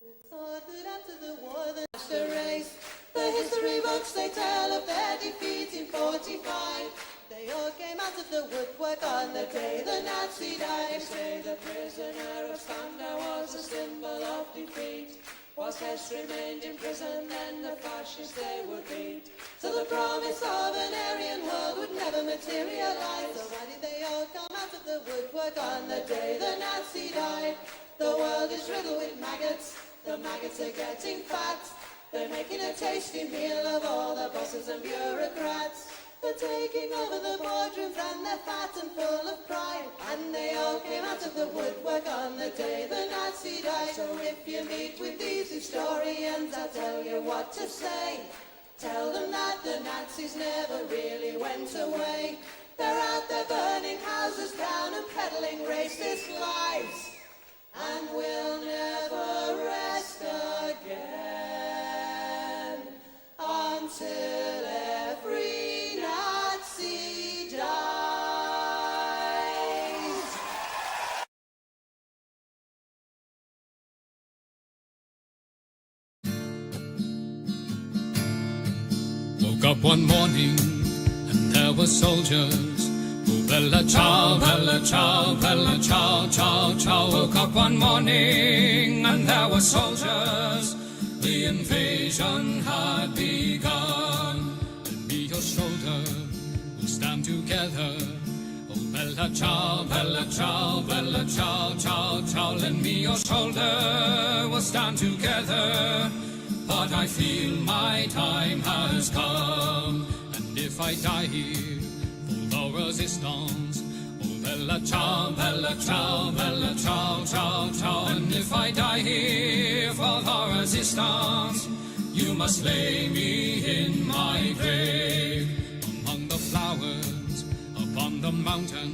Retorted after the war, the race. The history books, they tell of their defeat in 45. They all came out of the woodwork on the day the Nazi died. They say the prisoner of Spandau was a symbol of defeat. Whilst Hess remained in prison, then the fascists they would beat. So the promise of an Aryan world would never materialize. So why did they all come out of the woodwork on the day the Nazi died? The world is riddled with maggots. The maggots are getting fat. They're making a tasty meal of all the bosses and bureaucrats. They're taking over the boardrooms and they're fat and full of pride. And they all came out of the woodwork on the day the Nazi died. So if you meet with these historians, I'll tell you what to say. Tell them that the Nazis never really went away. They're out there burning houses down and peddling racist lies. And we'll never rest again until every Nazi dies. Woke up one morning and there were soldiers. Oh, bella ciao, bella ciao, bella ciao, ciao, ciao. Woke up one morning and there were soldiers. The invasion had begun. Lend me your shoulder, we'll stand together. Oh, bella ciao, bella ciao, bella ciao, ciao, ciao. Lend me your shoulder, we'll stand together. But I feel my time has come, and if I die here for the resistance, oh bella ciao, bella ciao, bella ciao, ciao, ciao. And if I die here for the resistance, you must lay me in my grave among the flowers upon the mountain.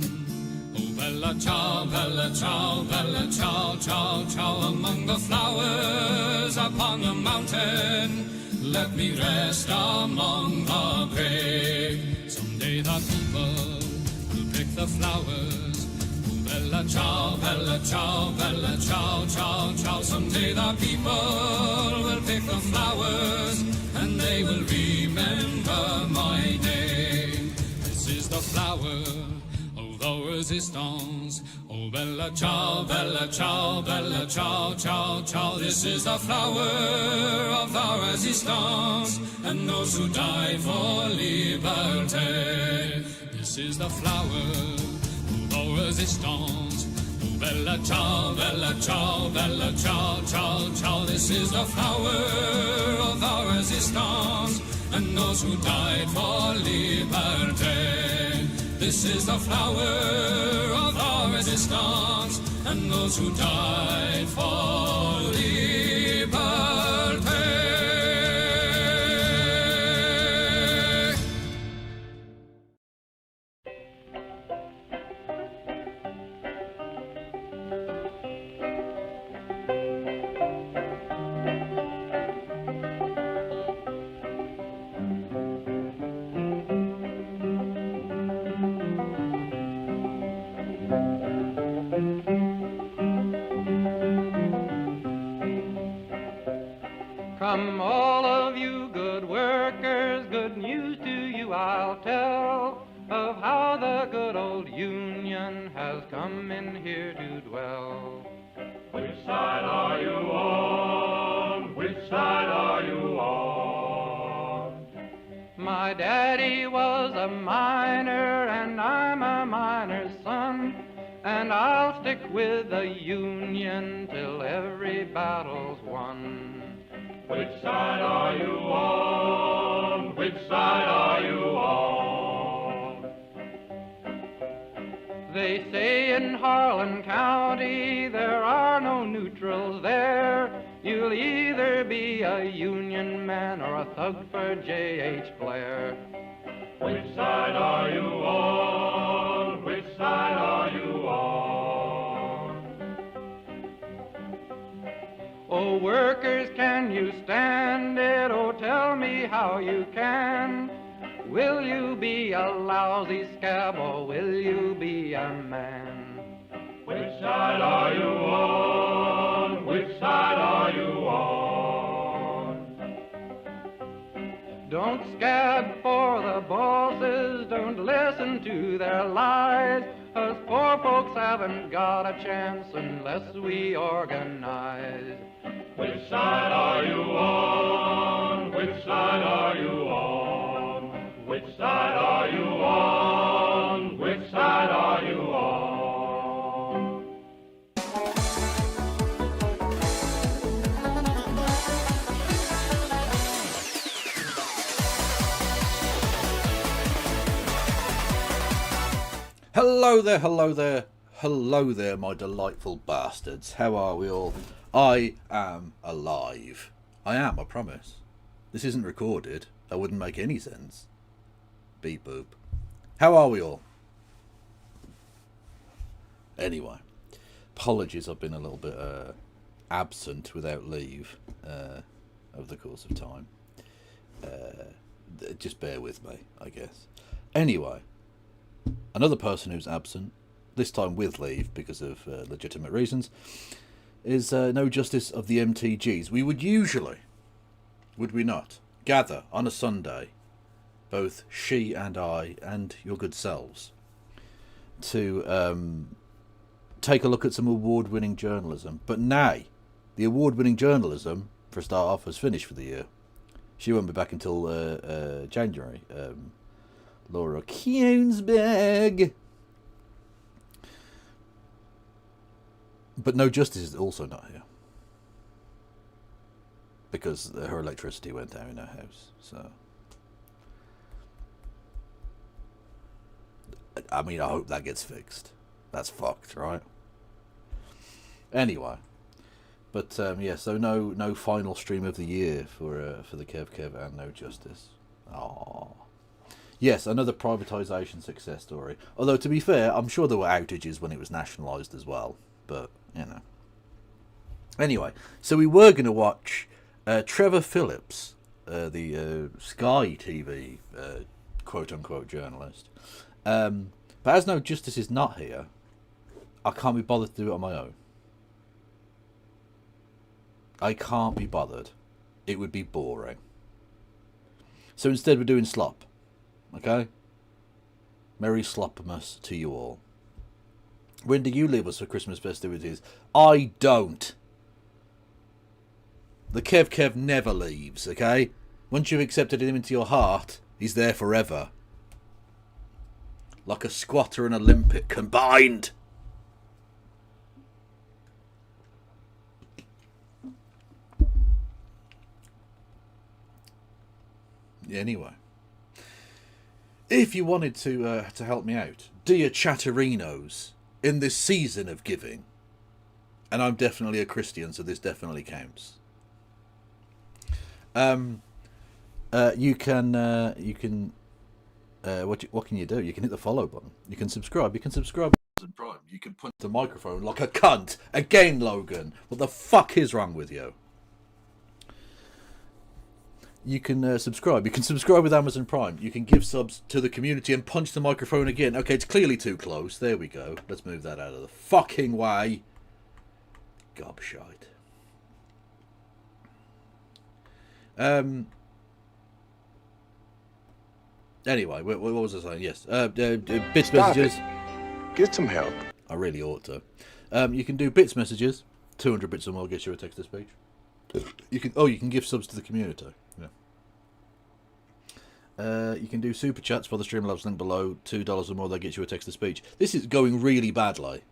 Oh bella ciao, bella ciao, bella ciao, ciao, ciao. Among the flowers upon the mountain, let me rest among the brave. Someday the people will pick the flowers. Oh bella ciao, bella ciao, bella ciao, ciao, ciao. Someday the people will pick the flowers, and they will remember my name. This is the flower of the resistance. Oh bella ciao, bella ciao, bella ciao, ciao, ciao. This is the flower of the resistance, and those who died for liberty. This is the flower of the resistance. Oh bella ciao, bella ciao, bella ciao, ciao, ciao. This is the flower of the resistance, and those who died for liberty. This is the flower of our resistance, and those who died for liberty. Come all of you good workers, good news to you I'll tell, of how the good old Union has come in here to dwell. Which side are you on? Which side are you on? My daddy was a miner and I'm a miner's son, and I'll stick with the Union till every battle's won. Which side are you on? Which side are you on? They say in Harlan County there are no neutrals there. You'll either be a Union man or a thug for J.H. Blair. Which side are you on? Which side are you on? Oh, workers, can you stand it? Oh, tell me how you can. Will you be a lousy scab or will you be a man? Which side are you on? Which side are you Don't scab for the bosses, don't listen to their lies. Us poor folks haven't got a chance unless we organize. Which side are you on? Which side are you on? Which side are you on? Which side are you on? Hello there, hello there, hello there, my delightful bastards. How are we all? I am alive. I am, I promise. This isn't recorded. That wouldn't make any sense. Beep boop. How are we all? Anyway, apologies, I've been a little bit absent without leave over the course of time. Just bear with me, I guess. Anyway. Another person who's absent, this time with leave because of legitimate reasons, is No Justice of the MTGs. We would usually, would we not, gather on a Sunday, both she and I and your good selves, to take a look at some award-winning journalism. But nay, the award-winning journalism, for a start off, has finished for the year. She won't be back until January. Laura Kuensberg. But No Justice is also not here. Because her electricity went out in her house. So, I mean, I hope that gets fixed. That's fucked, right? Anyway. But, yeah, so no final stream of the year for the Kev and No Justice. Aww. Yes, another privatisation success story. Although, to be fair, I'm sure there were outages when it was nationalised as well. But, you know. Anyway, so we were going to watch Trevor Phillips, the Sky TV quote-unquote journalist. But as No Justice is not here, I can't be bothered to do it on my own. I can't be bothered. It would be boring. So instead we're doing Slop. Okay? Merry Slopmas to you all. When do you leave us for Christmas festivities? I don't. The Kev never leaves, okay? Once you've accepted him into your heart, he's there forever. Like a squatter and a limpet combined. Anyway. If you wanted to help me out, dear Chatterinos, in this season of giving, and I'm definitely a Christian, so this definitely counts. You can what can you do? You can hit the follow button. You can subscribe. You can subscribe to Prime. You can punch the microphone like a cunt again, Logan. What the fuck is wrong with you? You can subscribe. You can subscribe with Amazon Prime. You can give subs to the community and punch the microphone again. Okay, it's clearly too close. There we go. Let's move that out of the fucking way. Gobshite. Anyway, what was I saying? Yes. Bits Stop messages. It. Get some help. I really ought to. You can do bits messages. 200 bits or more gets you a text to speech. You can give subs to the community. Yeah. You can do super chats for the Streamlabs link below. $2 or more, that gets you a text to speech. This is going really badly.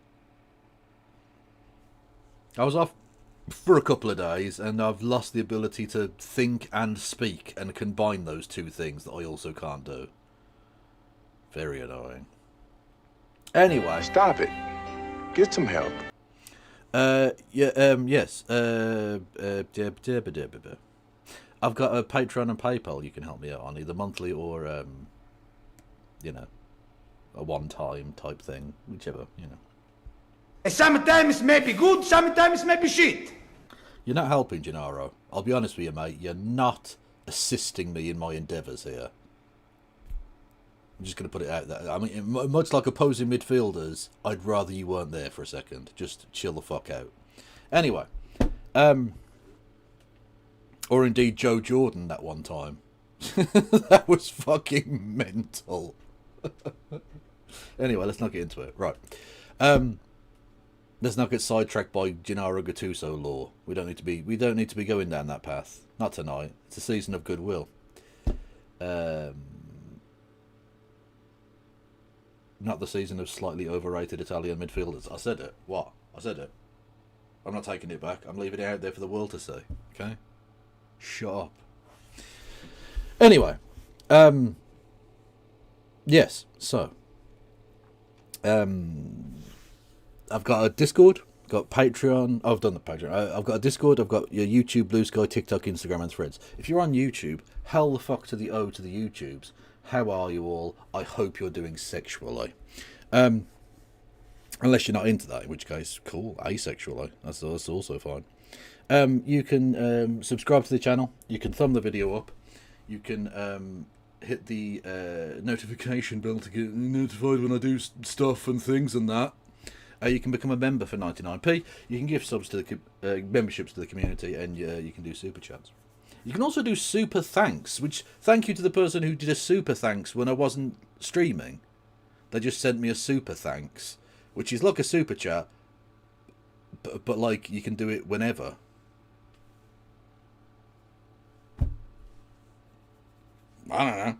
I was off for a couple of days and I've lost the ability to think and speak and combine those two things that I also can't do. Very annoying. Anyway. Stop it. Get some help. Yes. I've got a Patreon and PayPal you can help me out on, either monthly or, a one-time type thing, whichever, Sometimes may be good, sometimes may be shit. You're not helping, Gennaro. I'll be honest with you, mate. You're not assisting me in my endeavours here. I'm just going to put it out there. I mean, much like opposing midfielders, I'd rather you weren't there for a second. Just chill the fuck out. Anyway. Or indeed Joe Jordan that one time. That was fucking mental. Anyway, let's not get into it. Right. Let's not get sidetracked by Gennaro Gattuso lore. We don't need to be going down that path. Not tonight. It's a season of goodwill. Not the season of slightly overrated Italian midfielders. I said it. What? I said it. I'm not taking it back. I'm leaving it out there for the world to see. Okay? Shut up. Anyway. Yes. So. I've got a Discord. Got Patreon. I've done the Patreon. I've got a Discord. I've got your YouTube, Blue Sky, TikTok, Instagram, and Threads. If you're on YouTube, hell the fuck to the O to the YouTubes. How are you all? I hope you're doing sexually. Unless you're not into that, in which case, cool, asexually. That's also fine. You can subscribe to the channel. You can thumb the video up. You can hit the notification bell to get notified when I do stuff and things and that. You can become a member for 99p. You can give subs to the memberships to the community, and you can do super chats. You can also do super thanks, which thank you to the person who did a super thanks when I wasn't streaming. They just sent me a super thanks, which is like a super chat, but like you can do it whenever. I don't know.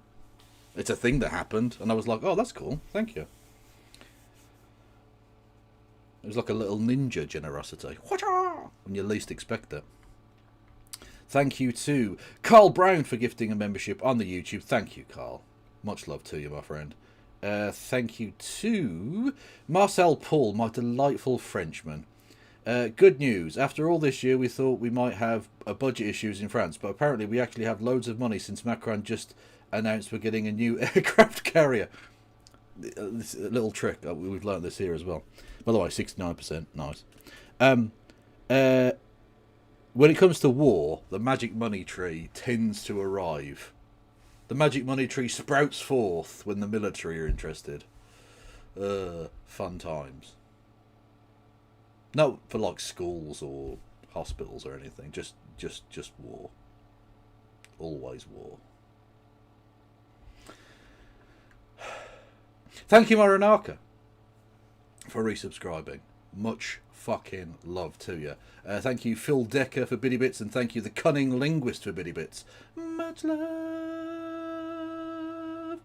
It's a thing that happened, and I was like, oh, that's cool. Thank you. It was like a little ninja generosity. When you least expect it. Thank you to Carl Brown for gifting a membership on the YouTube. Thank you, Carl. Much love to you, my friend. Thank you to Marcel Paul, my delightful Frenchman. Good news. After all this year, we thought we might have budget issues in France, but apparently we actually have loads of money since Macron just announced we're getting a new aircraft carrier. This little trick. We've learned this here as well. By the way, 69%. Nice. When it comes to war, the magic money tree tends to arrive. The magic money tree sprouts forth when the military are interested. Fun times. Not for like schools or hospitals or anything. Just war. Always war. Thank you, Maranaka, for resubscribing. Much fucking love to you. Thank you, Phil Decker, for Biddy Bits, and thank you, the Cunning Linguist, for Biddy Bits. Much love.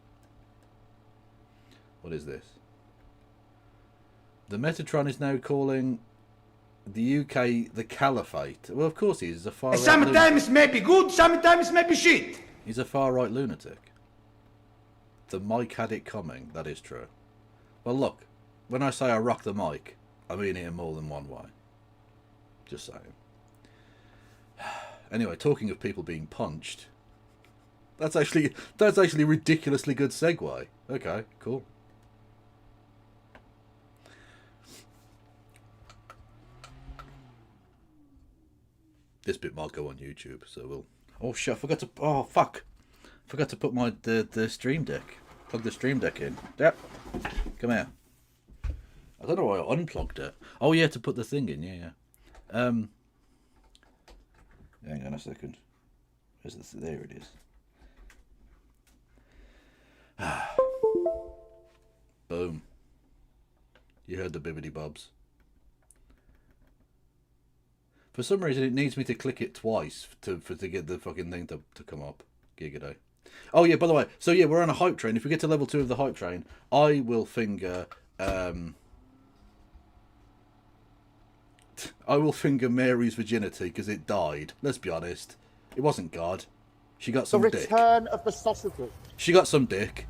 What is this? The Metatron is now calling the UK the Caliphate. Well, of course he is. He's a far right Sometimes maybe good, sometimes maybe shit. He's a far right lunatic. The mic had it coming. That is true. Well, look, when I say I rock the mic, I mean it in more than one way. Just saying. Anyway, talking of people being punched, that's actually a ridiculously good segue. Okay, cool. This bit might go on YouTube, so we'll. Oh shit! I forgot to. Oh fuck! Forgot to put the Stream Deck. Plug the Stream Deck in. Yep. Come here. I don't know why I unplugged it. Oh yeah, to put the thing in. Yeah. Hang on a second. Where's the there it is. Boom. You heard the bibbidi bobs. For some reason, it needs me to click it twice to get the fucking thing to come up. Gigaday. Oh yeah, by the way, so yeah, we're on a hype train. If we get to level 2 of the hype train, I will finger Mary's virginity because it died. Let's be honest, it wasn't God. She got some dick. The return of the sausages. She got some dick.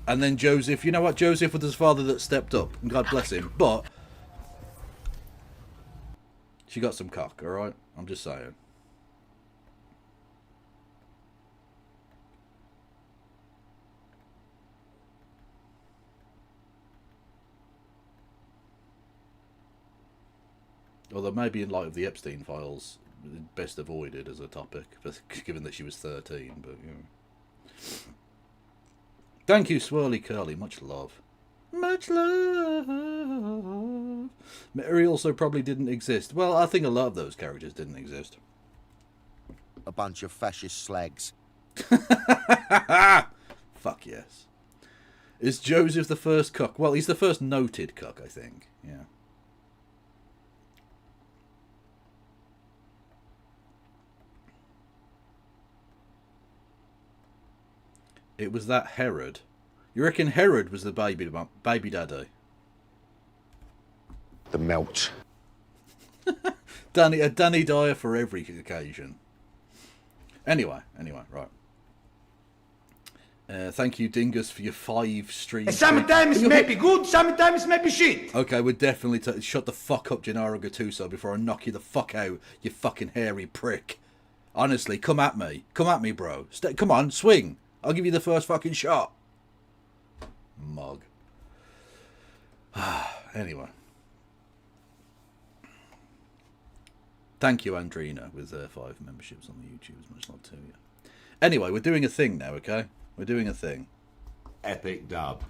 And then Joseph, you know what? Joseph was his father that stepped up, and God bless him. But she got some cock, alright? I'm just saying. Although maybe in light of the Epstein files, best avoided as a topic, given that she was 13, but you know. Thank you, Swirly Curly. Much love. Much love. Mary also probably didn't exist. Well, I think a lot of those characters didn't exist. A bunch of fascist slags. Fuck yes. Is Joseph the first cuck? Well, he's the first noted cuck, I think. Yeah. It was that Herod. You reckon Herod was the baby daddy? The melt. A Danny Dyer for every occasion. Anyway, right. Thank you, Dingus, for your 5 streams. Sometimes it may be good, sometimes it may be shit. Okay, we're definitely... Shut the fuck up, Gennaro Gattuso, before I knock you the fuck out, you fucking hairy prick. Honestly, come at me. Come at me, bro. Come on, swing. I'll give you the first fucking shot. Mug. Anyway. Thank you, Andrina, with 5 memberships on the YouTubers. Much love to you. Anyway, we're doing a thing now, okay? We're doing a thing. Epic dub.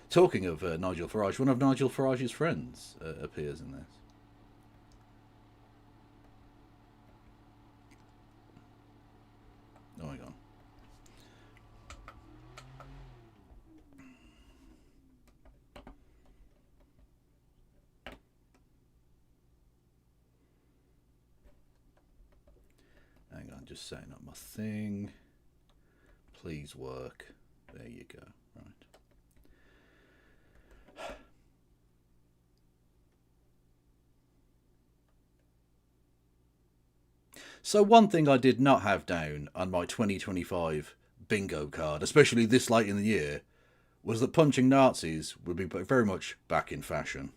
Talking of Nigel Farage, one of Nigel Farage's friends appears in this. Oh my god. Hang on, just setting up my thing. Please work. There you go. Right. So one thing I did not have down on my 2025 bingo card, especially this late in the year, was that punching Nazis would be very much back in fashion.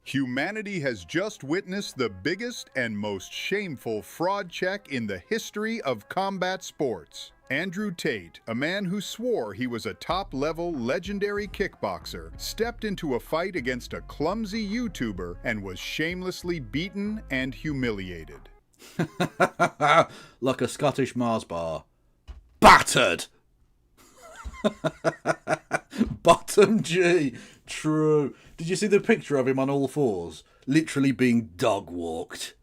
Humanity has just witnessed the biggest and most shameful fraud check in the history of combat sports. Andrew Tate, a man who swore he was a top-level legendary kickboxer, stepped into a fight against a clumsy YouTuber and was shamelessly beaten and humiliated. Like a Scottish Mars bar. Battered! Bottom G. True. Did you see the picture of him on all fours? Literally being dog-walked.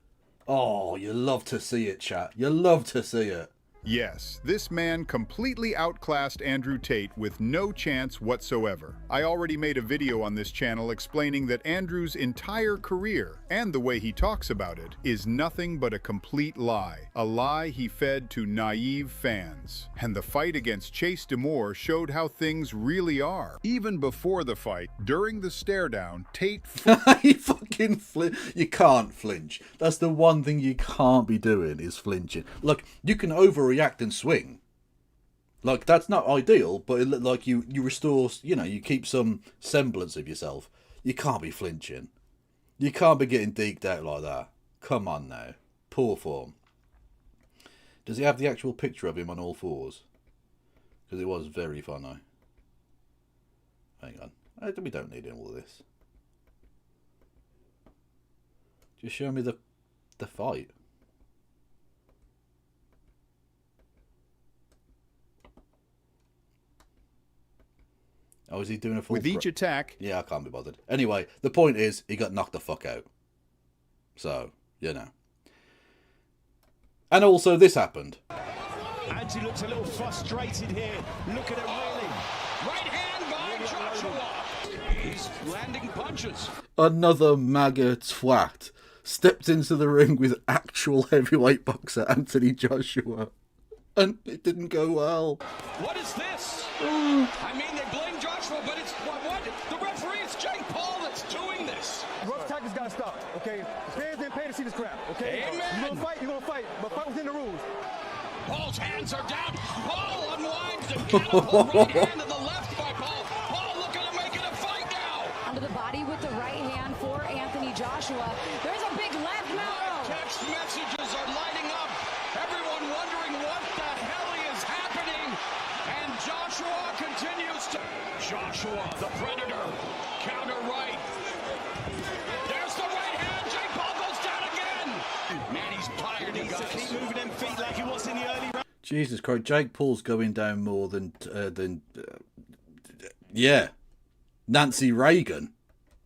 Oh, you love to see it, chat. You love to see it. Yes, this man completely outclassed Andrew Tate with no chance whatsoever. I already made a video on this channel explaining that Andrew's entire career, and the way he talks about it, is nothing but a complete lie. A lie he fed to naive fans. And the fight against Chase Demore showed how things really are. Even before the fight, during the stare down, Tate... You fucking flinch. You can't flinch. That's the one thing you can't be doing, is flinching. Look, you can overreact and swing. Like, that's not ideal, but like you restore, you know, you keep some semblance of yourself. You can't be flinching. You can't be getting deked out like that. Come on now. Poor form. Does he have the actual picture of him on all fours? Because it was very funny. Hang on. We don't need all of this. Just show me the fight. Oh, is he doing a full... With each attack... Yeah, I can't be bothered. Anyway, the point is, he got knocked the fuck out. So, you know. And also, this happened. Angie looks a little frustrated here. Look at him reeling. Right hand by Joshua. He's landing punches. Another MAGA twat stepped into the ring with actual heavyweight boxer Anthony Joshua. And it didn't go well. What is this? I mean, they blame Joshua, but it's what? The referee, it's Jake Paul that's doing this. Rough tactics gotta stop, okay? The fans didn't pay to see this crap, okay? Amen. You're gonna fight, but fight within the rules. Paul's hands are down. Paul unwinds and catapult right hand to the left by Paul. Paul looking to make it a fight now. Under the body with the right hand for Anthony Joshua. There's a big left now. Text messages are lighting up. Everyone wondering what the hell is happening. And Joshua continues to... Joshua, the Predator. Counter right. There's the right hand. Jake Paul goes down again. Man, he's tired. He needs to keep moving them feet like he was in the early round. Jesus Christ, Jake Paul's going down more than yeah, Nancy Reagan.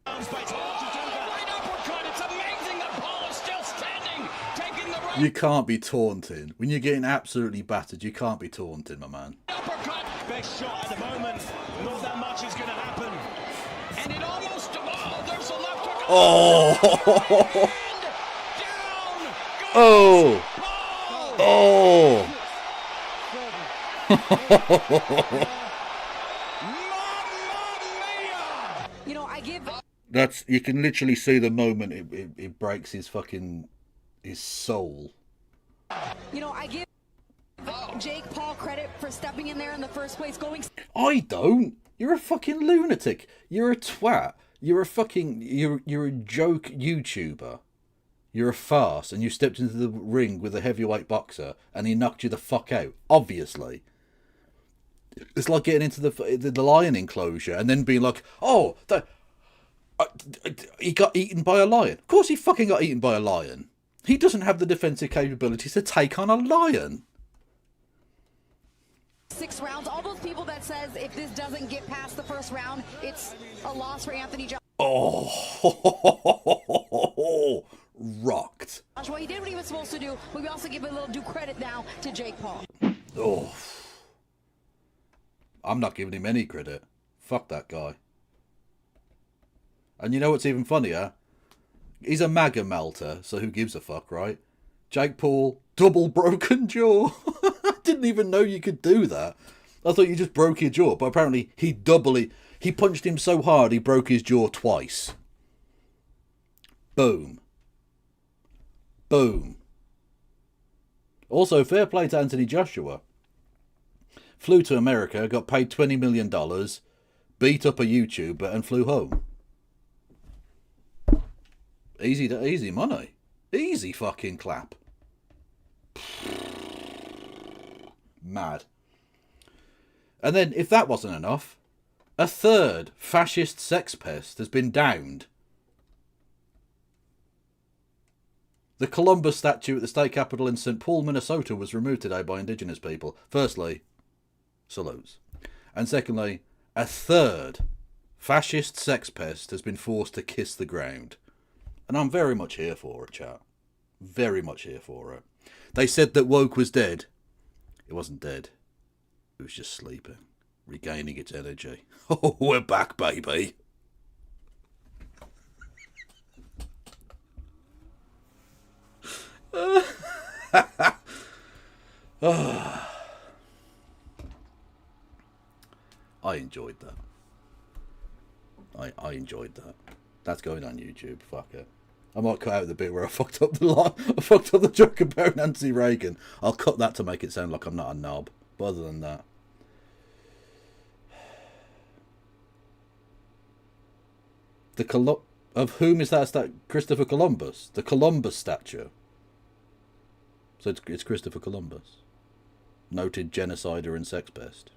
Right uppercut. It's amazing that Paul is still standing. Taking the right You can't be taunting. When you're getting absolutely battered, you can't be taunting, my man. Best shot at the moment. Not that much is going to happen. And it almost... Oh, there's a left hook. Oh! Oh! Oh! You know, I give... That's, you can literally see the moment it breaks his soul. You know, I give Jake Paul credit for stepping in there in the first place, going... I don't. You're a fucking lunatic. You're a twat. You're a fucking... You're a joke YouTuber. You're a farce, and you stepped into the ring with a heavyweight boxer, and he knocked you the fuck out. Obviously. It's like getting into the lion enclosure, and then being like, oh, he got eaten by a lion. Of course he fucking got eaten by a lion. He doesn't have the defensive capabilities to take on a lion. 6 rounds. All those people that says if this doesn't get past the first round, it's a loss for Anthony Joshua. Oh, rocked. Joshua, he did what he was supposed to do, but we also give a little due credit now to Jake Paul. Oh. I'm not giving him any credit. Fuck that guy. And you know what's even funnier? He's a MAGA melter, so who gives a fuck, right? Jake Paul, double broken jaw. I didn't even know you could do that. I thought you just broke your jaw, but apparently he punched him so hard he broke his jaw twice. Boom. Boom. Also, fair play to Anthony Joshua. Flew to America, got paid $20 million, beat up a YouTuber, and flew home. Easy money. Easy fucking clap. Mad. And then, if that wasn't enough, a third fascist sex pest has been downed. The Columbus statue at the state capitol in St. Paul, Minnesota was removed today by indigenous people. Firstly, salutes. And secondly, a third fascist sex pest has been forced to kiss the ground. And I'm very much here for it, chat. Very much here for it. They said that woke was dead. It wasn't dead. It was just sleeping. Regaining its energy. Oh, we're back, baby. I enjoyed that. I enjoyed that. That's going on YouTube. Fuck it. I might cut out the bit where I fucked up the line. I fucked up the joke about Nancy Reagan. I'll cut that to make it sound like I'm not a knob. But other than that. Of whom is that? Christopher Columbus. The Columbus statue. So it's Christopher Columbus. Noted genocider and sex pest.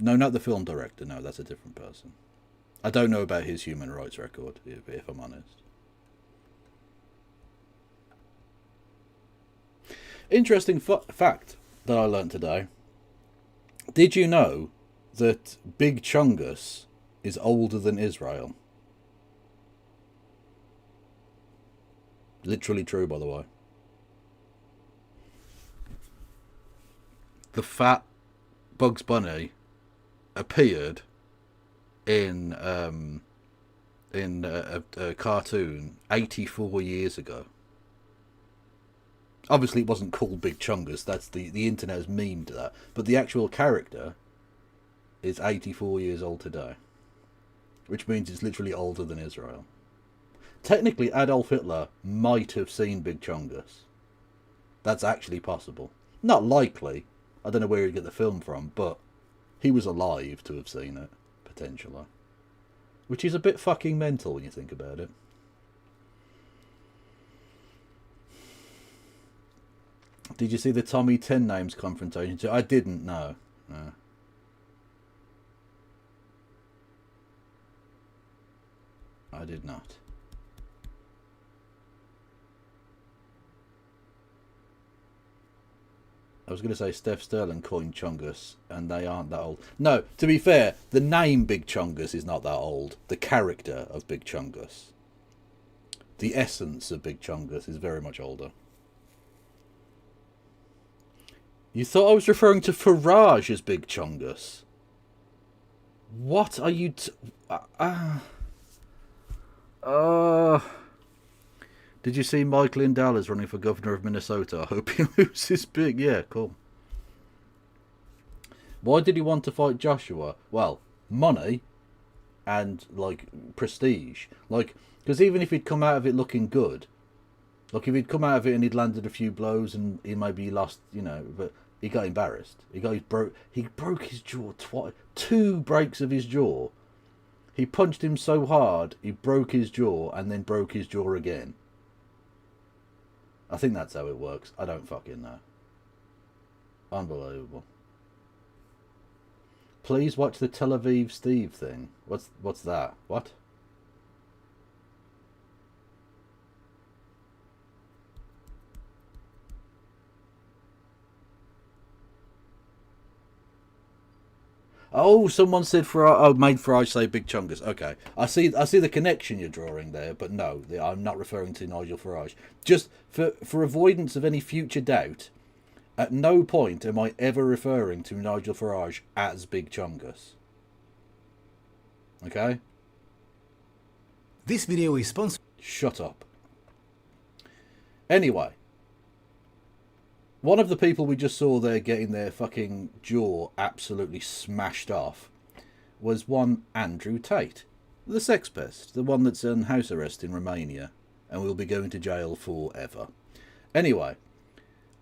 No, not the film director. No, that's a different person. I don't know about his human rights record, if I'm honest. Interesting fact that I learnt today. Did you know that Big Chungus is older than Israel? Literally true, by the way. The fat Bugs Bunny appeared in a cartoon 84 years ago. Obviously, it wasn't called Big Chungus. That's the internet has memed that. But the actual character is 84 years old today, which means it's literally older than Israel. Technically, Adolf Hitler might have seen Big Chungus. That's actually possible. Not likely. I don't know where he'd get the film from, but he was alive to have seen it, potentially. Which is a bit fucking mental when you think about it. Did you see the Tommy 10 Names confrontation? I didn't know. No. I did not. I was going to say Steph Sterling coined Chungus, and they aren't that old. No, to be fair, the name Big Chungus is not that old. The character of Big Chungus, the essence of Big Chungus, is very much older. You thought I was referring to Farage as Big Chungus? What are you... Did you see Mike Lindell is running for governor of Minnesota? I hope he loses big. Yeah, cool. Why did he want to fight Joshua? Well, money and, like, prestige. Like, because even if he'd come out of it looking good, like, if he'd come out of it and he'd landed a few blows and he maybe lost, you know, but he got embarrassed. He broke his jaw twice. 2 breaks of his jaw. He punched him so hard, he broke his jaw and then broke his jaw again. I think that's how it works. I don't fucking know. Unbelievable. Please watch the Tel Aviv Steve thing. What's that? What? Oh, someone said made Farage say Big Chungus. Okay, I see the connection you're drawing there, but no, I'm not referring to Nigel Farage. Just for avoidance of any future doubt, at no point am I ever referring to Nigel Farage as Big Chungus. Okay? This video is sponsored. Shut up. Anyway. One of the people we just saw there getting their fucking jaw absolutely smashed off was one Andrew Tate, the sex pest, the one that's on house arrest in Romania and will be going to jail forever. Anyway,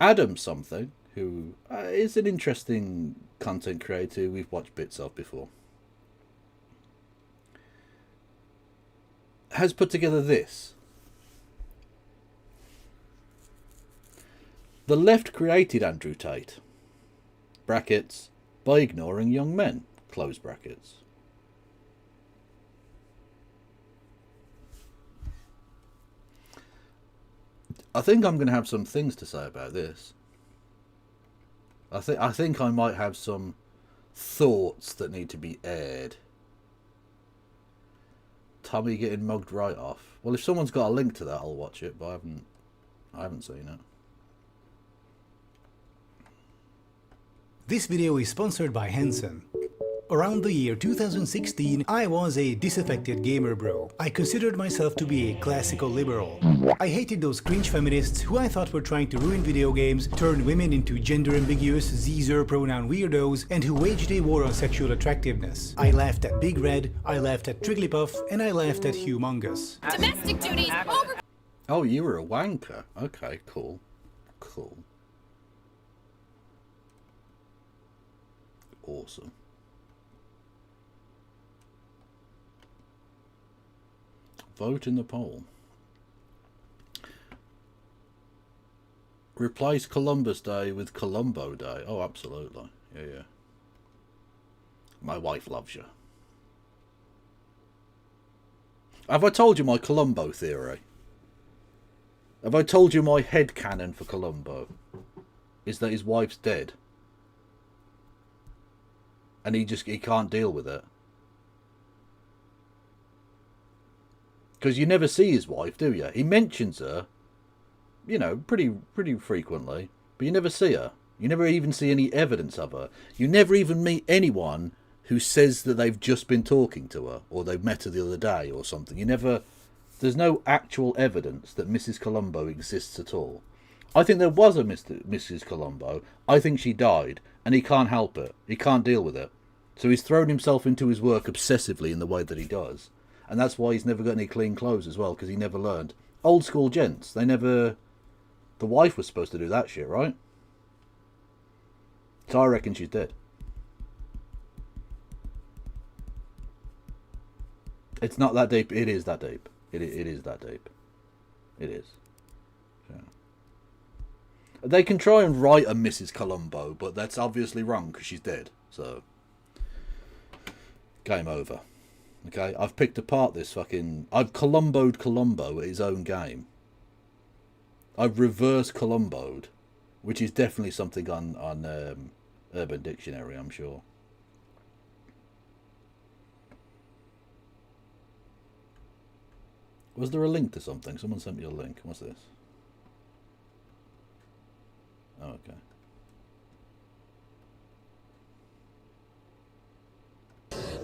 Adam something, who is an interesting content creator we've watched bits of before, has put together this. The left created Andrew Tate, brackets, by ignoring young men, close brackets. I think I'm going to have some things to say about this. I think I might have some thoughts that need to be aired. Tommy getting mugged right off. Well, if someone's got a link to that, I'll watch it, but I haven't seen it. This video is sponsored by Henson. Around the year 2016, I was a disaffected gamer bro. I considered myself to be a classical liberal. I hated those cringe feminists who I thought were trying to ruin video games, turn women into gender-ambiguous Zer pronoun weirdos, and who waged a war on sexual attractiveness. I laughed at Big Red, I laughed at Trigglypuff, and I laughed at Humongous. Domestic duties over. Oh, you were a wanker. Okay, cool. Cool. Awesome. Vote in the poll. Replace Columbus Day with Columbo Day. Oh, absolutely. Yeah. My wife loves you. Have I told you my Columbo theory? Have I told you my headcanon for Columbo? Is that his wife's dead. And he can't deal with it. Because you never see his wife, do you? He mentions her, you know, pretty frequently, but you never see her. You never even see any evidence of her. You never even meet anyone who says that they've just been talking to her, or they've met her the other day, or something. There's no actual evidence that Mrs. Columbo exists at all. I think there was a Mrs. Columbo. I think she died, and he can't help it. He can't deal with it. So he's thrown himself into his work obsessively in the way that he does. And that's why he's never got any clean clothes as well, because he never learned. Old school gents, the wife was supposed to do that shit, right? So I reckon she's dead. It's not that deep. It is that deep. It is that deep. It is. Yeah. They can try and write a Mrs. Columbo, but that's obviously wrong because she's dead. So, game over. Okay, I've picked apart this I've Columboed Columbo at his own game. I've reverse Columboed which is definitely something on Urban Dictionary, I'm sure. Was there a link to something? Someone sent me a link. What's this? Oh, okay.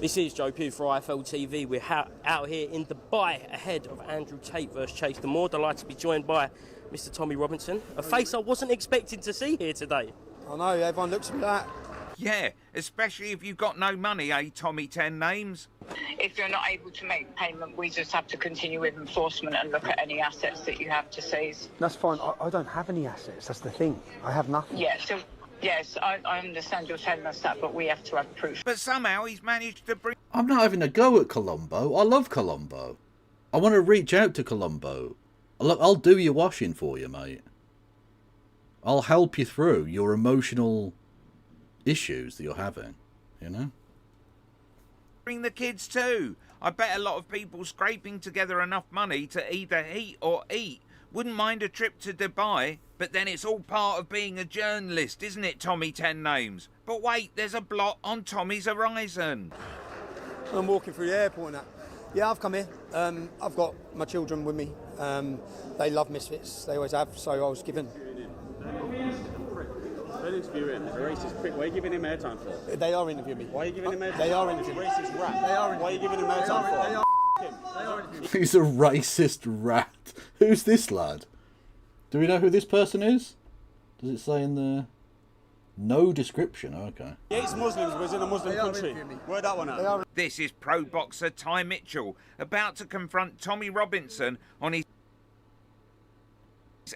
This is Joe Pugh for IFL TV. We're out here in Dubai ahead of Andrew Tate versus Chase the Moore. Delighted to be joined by Mr. Tommy Robinson, a face I wasn't expecting to see here today. I know, everyone looks at me like that. Yeah, especially if you've got no money, eh, Tommy 10 Names? If you're not able to make payment, we just have to continue with enforcement and look at any assets that you have to seize. That's fine. I don't have any assets. That's the thing. I have nothing. Yeah, so, yes, I understand you're telling us that, but we have to have proof. But somehow he's managed to bring... I'm not having a go at Colombo. I love Colombo. I want to reach out to Colombo. I'll do your washing for you, mate. I'll help you through your emotional issues that you're having, you know? Bring the kids too. I bet a lot of people scraping together enough money to either eat or eat wouldn't mind a trip to Dubai, but then it's all part of being a journalist, isn't it, Tommy 10 Names? But wait, there's a blot on Tommy's horizon. I'm walking through the airport and that. Yeah, I've come here. I've got my children with me. They love Misfits. They always have, so I was given... Don't interview him. He's a racist prick. Why are you giving him airtime for? They are interviewing me. Why are you giving him airtime? They are interviewing me. Racist rat. They are. Why are you giving him airtime for? They are interviewing me. He's a racist rat. Who's this lad? Do we know who this person is? Does it say in the... No description, okay. He hates Muslims, was in a Muslim country. Where that one at? This is pro boxer Ty Mitchell, about to confront Tommy Robinson on his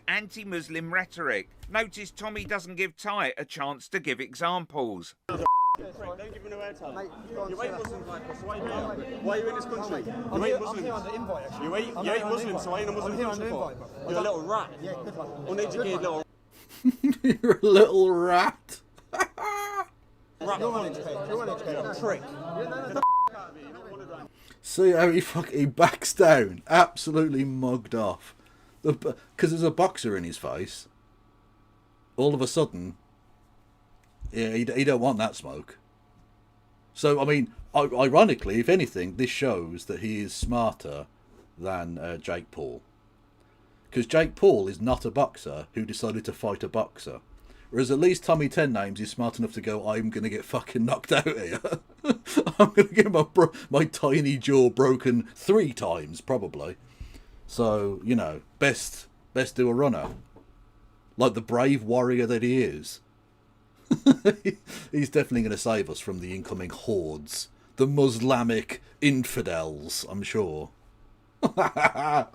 anti-Muslim rhetoric. Notice Tommy doesn't give Ty a chance to give examples. Don't give him no airtime. You hate Muslims like us. Why are you here? Why are you in this country? You hate Muslims. I'm here under invite, actually. You hate Muslims, so why are you in a Muslim country for? You're a little rat. Yeah, good one. Uneducated little... You're a little rat. You're uneducated. You're uneducated. Prick. See how he backs down, absolutely mugged off, because there's a boxer in his face. All of a sudden, yeah, he don't want that smoke. So I mean, ironically, if anything, this shows that he is smarter than Jake Paul, because Jake Paul is not a boxer who decided to fight a boxer. Whereas at least Tommy 10 Names is smart enough to go, I'm going to get fucking knocked out here. I'm going to get my tiny jaw broken 3 times, probably. So, you know, best do a runner. Like the brave warrior that he is. He's definitely going to save us from the incoming hordes. The Muslimic infidels, I'm sure. I'll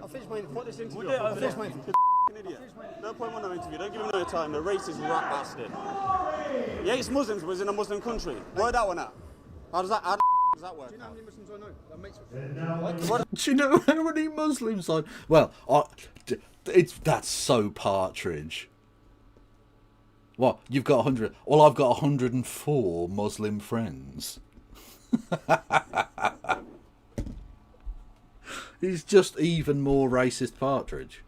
finish my interview. Idiot. No point in no interview. Don't give him no time. The racist rat bastard. He hates Muslims, was in a Muslim country. Where that one at? How does that work? Do you know how many Muslims I know? That makes Do you know how many Muslims I... Well, that's so Partridge. What? You've got 100... Well, I've got 104 Muslim friends. He's just even more racist Partridge.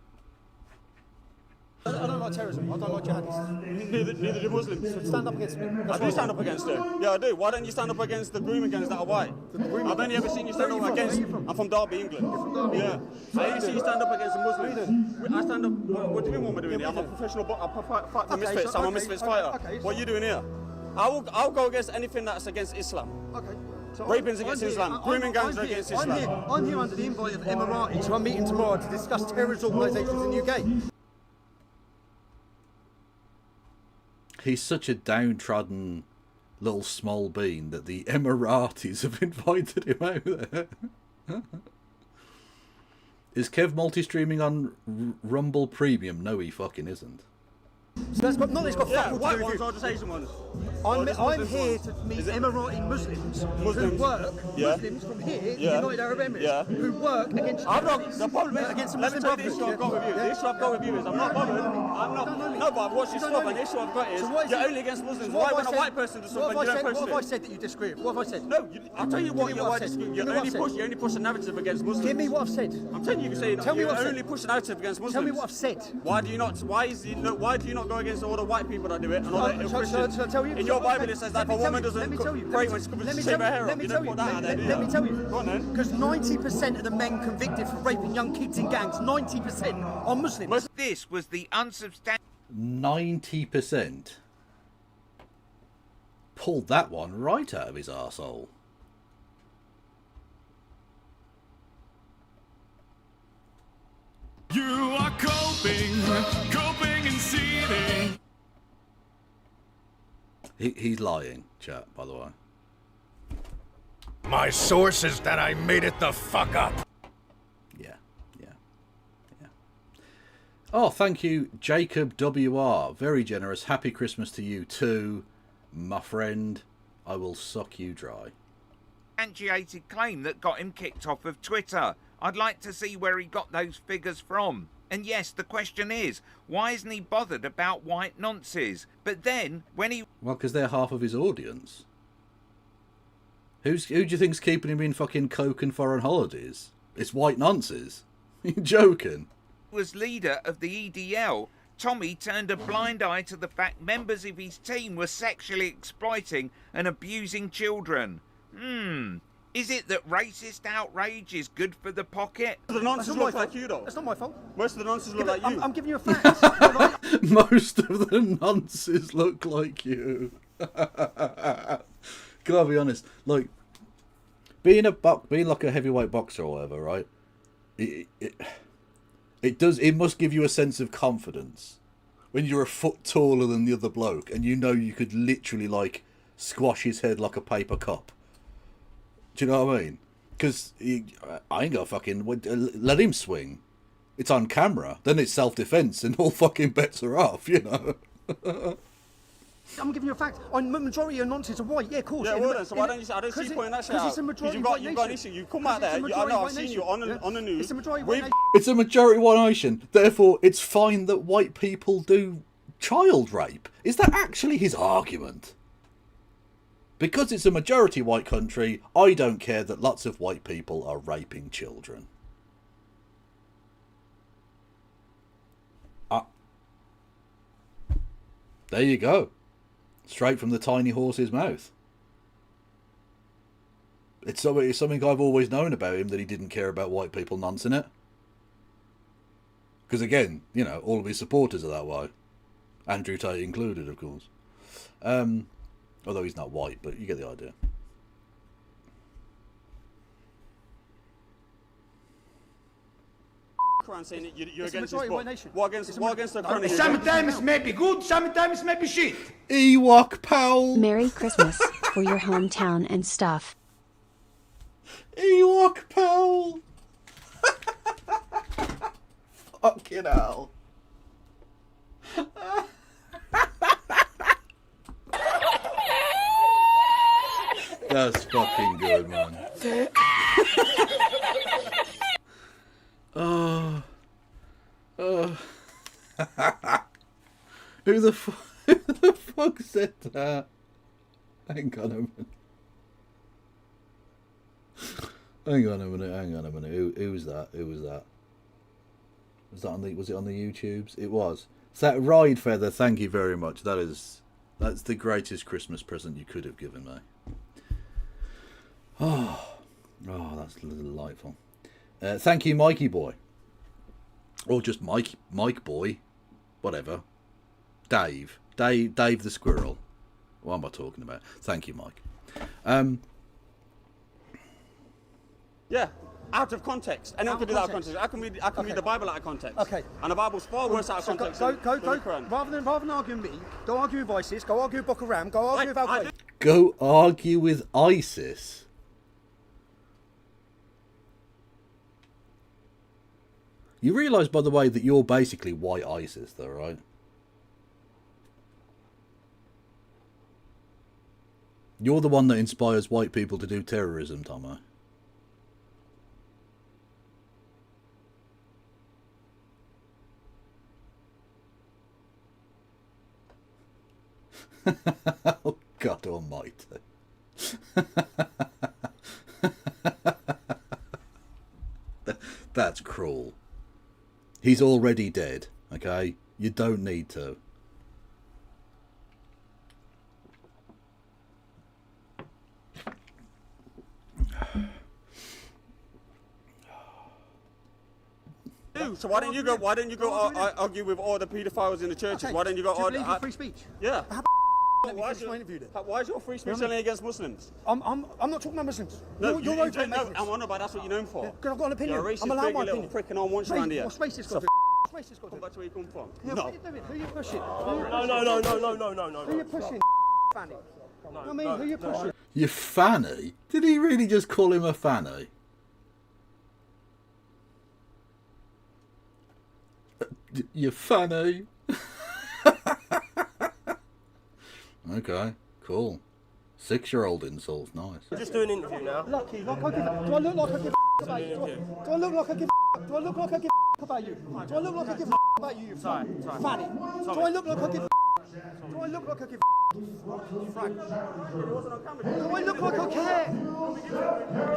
I don't like terrorism. I don't like jihadists. Neither do Muslims. Stand up against me. I do stand up against them. Yeah, I do. Why don't you stand up against the groom gangs that are white? I've only ever seen you stand up against... I'm from Derby, England. Yeah. I only see you stand up against the Muslims. I stand up... What do you mean what am I doing here? I'm a professional... I fight for Misfits. I'm a Misfits fighter. What are you doing here? I'll go against anything that's against Islam. Okay. So Raping's against Islam. Grooming gangs are against Islam. I'm here under the invite of Emiratis, who I'm meeting tomorrow to discuss terrorist organisations in the UK. He's such a downtrodden little small bean that the Emiratis have invited him out there. Is Kev multi-streaming on Rumble Premium? No, he fucking isn't. So that's got, not that it's got yeah, white ones or just Asian ones? I'm here to meet Emirati Muslims who work, Muslims from here, the United Arab Emirates, who work against the problem is, against the let me Muslim tell you the issue I've got with you. The issue I've got with you is I'm not bothered. No, but I've watched this stuff, and the issue I've got is you're only against Muslims. Why when a white person does something, you don't question it? What have I said that you disagree with? What have I said? No, I'll tell you what you're only push a narrative against Muslims. Give me what I've said. I'm telling you, saying you only push a narrative against Muslims. Tell me what I've said. Why do you not? Why do you not go against all the white people that do it and all the Christians? In your Bible it says that if a woman doesn't pray when she shave her hair off, you don't put that out there. Let me tell you. Go on then. Because 90% of the men convicted for raping young kids in gangs, 90% are Muslims. This was the unsubstantiated. 90%. Pulled that one right out of his arsehole. You are coping and seething. He's lying, chat, by the way. My source is that I made it the fuck up. Yeah. Oh, thank you, Jacob WR. Very generous. Happy Christmas to you too, my friend. I will suck you dry. Substantiated claim that got him kicked off of Twitter. I'd like to see where he got those figures from. And yes, the question is, why isn't he bothered about white nonces? But then, when he... Well, because they're half of his audience. Who do you think's keeping him in fucking coke and foreign holidays? It's white nonces. You joking? was leader of the EDL, Tommy turned a blind eye to the fact members of his team were sexually exploiting and abusing children. Is it that racist outrage is good for the pocket? The nonsense look like you, though. That's not my fault. Most of the nonsense look like you. I'm giving you a fact. Most of the nonsense look like you. Gotta be honest, like being like a heavyweight boxer or whatever, right? It must give you a sense of confidence when you're a foot taller than the other bloke and you know you could literally like squash his head like a paper cup. Do you know what I mean? Because I ain't gonna fucking let him swing. It's on camera. Then it's self-defense and all fucking bets are off, you know. I'm giving you a fact. Majority of nonsense are white. Yeah, of course. Yeah, well then, so why don't you? I don't see you pointing that shit out. Because it's a majority you've got an issue. You come out there. I know. I've seen you on the news. It's a majority white nation. It's a majority white nation. Therefore, it's fine that white people do child rape. Is that actually his argument? Because it's a majority white country, I don't care that lots of white people are raping children. There you go. Straight from the tiny horse's mouth. It's something I've always known about him, that he didn't care about white people nonsense it. Because again, you know, all of his supporters are that way. Andrew Tate included, of course. Although he's not white, but you get the idea. Saying that you're against this book. What against the Quran? Sometimes it may be good, sometimes it may be shit. Ewok Powell. Merry Christmas for your hometown and stuff. Ewok Powell. Fucking hell. That's fucking good, man. Who the fuck said that? Hang on a minute. Who was that? Was it on the YouTubes? It was. It's that Ride Feather, thank you very much. That's the greatest Christmas present you could have given me. Oh, that's delightful. Thank you, Mikey Boy. Or just Mike Boy. Whatever. Dave the Squirrel. What am I talking about? Thank you, Mike. Yeah, out of context. Anyone can do that out of context. I can read the Bible out of context. Okay. And the Bible's far worse out of context than the Quran. Rather than argue with me, go argue with ISIS, go argue with Boko Haram, go argue with Al-Qaeda. Go argue with ISIS? You realise, by the way, that you're basically white ISIS, though, right? You're the one that inspires white people to do terrorism, Tomo. Oh, God almighty. That's cruel. He's already dead, okay? You don't need to. So why don't you go? Why don't you go argue with all the paedophiles in the churches? Okay, Why don't you go? do you believe in free speech? Yeah. Why is your free speech only against Muslims? I'm not talking about Muslims. No, you're you open. no, I'm on about that's what you're known for. Because I've got an opinion. You're a racist, I'm allowed big my little opinion. prick and I want you around here. What's racist got to do? What's racist got to do? Come back to where you come from. Yeah, No. what are you doing? Who are you pushing? No. Who are you pushing? Fanny. I mean, who are you pushing? You fanny? Did he really just call him a fanny? You fanny? Okay, cool. 6-year-old insults, nice. We're just doing an interview now. Lucky, like I give. Do I look like I give about you? Do I look like I give? Do I look like I give about you? Do I look like I give about you? Fanny. Do I look like I give? Do I look like I give? Frank. Do I look like I care?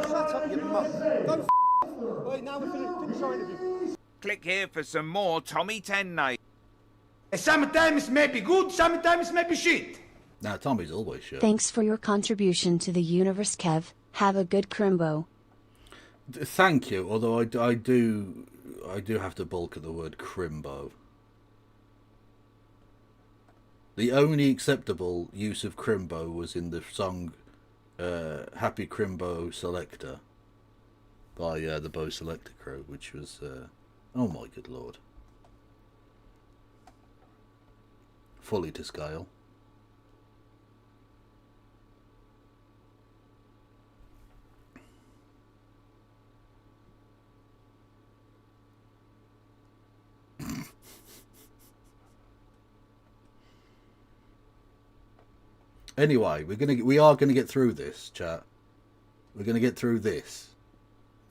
Shut up, you mum. Go. Wait, now we're finished our interview. Click here for some more Tommy 10 night. Sometimes may be good, sometimes may be shit. Now, Tommy's always shit. Thanks for your contribution to the universe, Kev. Have a good crimbo. Thank you, although I do have to bulk at the word crimbo. The only acceptable use of crimbo was in the song Happy Crimbo Selector by the Bo Selector crew, which was, oh my good lord. Fully to scale. Anyway, we are gonna get through this, chat. We're gonna get through this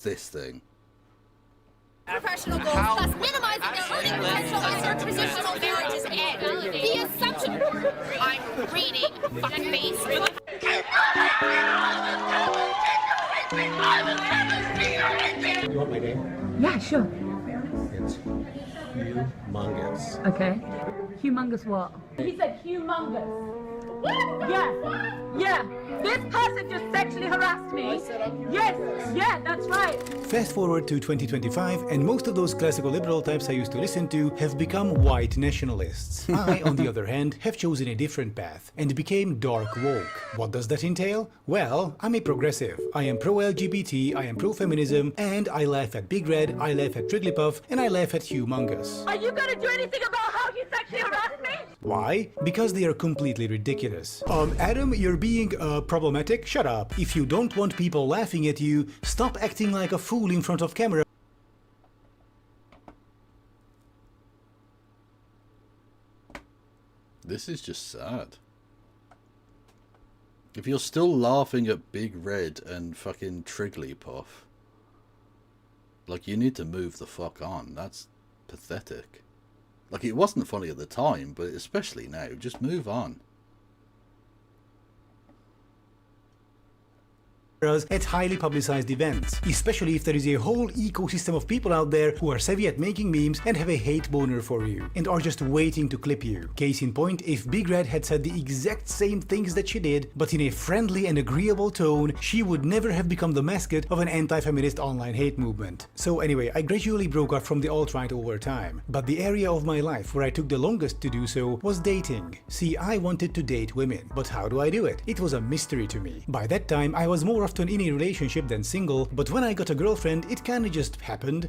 thing. Professional goals, thus minimizing their earning potential as their traditional marriages end. The assumption. I'm reading Facebook. You want my name? Yeah, sure. It's humongous. Okay. Humongous what? He said humongous. Yeah. This person just sexually harassed me. Yes, yeah, that's right. Fast forward to 2025, and most of those classical liberal types I used to listen to have become white nationalists. I, on the other hand, have chosen a different path and became dark woke. What does that entail? Well, I'm a progressive. I am pro-LGBT, I am pro-feminism, and I laugh at Big Red, I laugh at Triglipuff, and I laugh at Humongous. Are you gonna do anything about how he sexually harassed me? Why? Because they are completely ridiculous. Adam, you're being problematic? Shut up. If you don't want people laughing at you, stop acting like a fool in front of camera. This is just sad. If you're still laughing at Big Red and fucking Triglipuff, like, you need to move the fuck on. That's pathetic. Like, it wasn't funny at the time, but especially now. Just move on. At highly publicized events, especially if there is a whole ecosystem of people out there who are savvy at making memes and have a hate boner for you, and are just waiting to clip you. Case in point, if Big Red had said the exact same things that she did, but in a friendly and agreeable tone, she would never have become the mascot of an anti-feminist online hate movement. So anyway, I gradually broke off from the alt-right over time, but the area of my life where I took the longest to do so was dating. See, I wanted to date women, but how do I do it? It was a mystery to me. By that time, I was more often in a relationship than single, but when I got a girlfriend, it kinda just happened.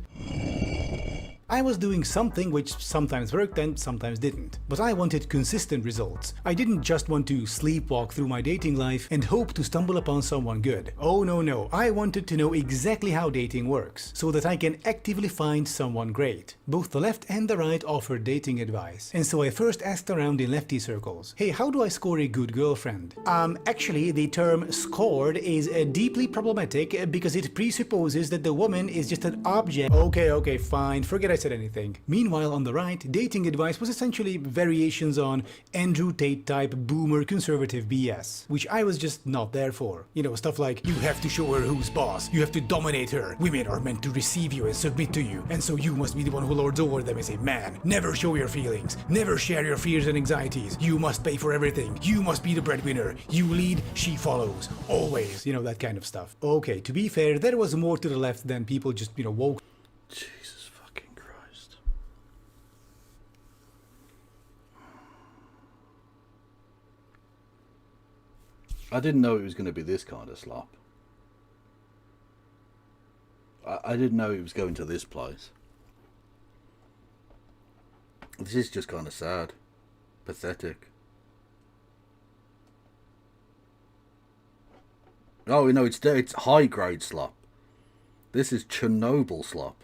I was doing something which sometimes worked and sometimes didn't. But I wanted consistent results. I didn't just want to sleepwalk through my dating life and hope to stumble upon someone good. Oh no, I wanted to know exactly how dating works, so that I can actively find someone great. Both the left and the right offered dating advice, and so I first asked around in lefty circles, hey, how do I score a good girlfriend? Actually, the term scored is deeply problematic because it presupposes that the woman is just an object. Okay, fine, forget I said anything. Meanwhile, on the right, dating advice was essentially variations on Andrew Tate type boomer conservative BS, which I was just not there for. You know, stuff like, you have to show her who's boss, you have to dominate her, women are meant to receive you and submit to you, and so you must be the one who lords over them as a man. Never show your feelings, never share your fears and anxieties, you must pay for everything, you must be the breadwinner, you lead, she follows, always, you know, that kind of stuff. Okay, to be fair, there was more to the left than people just, you know, woke. Jesus fucking Christ. I didn't know it was going to be this kind of slop. I didn't know it was going to this place. This is just kind of sad. Pathetic. Oh, no, it's high-grade slop. This is Chernobyl slop.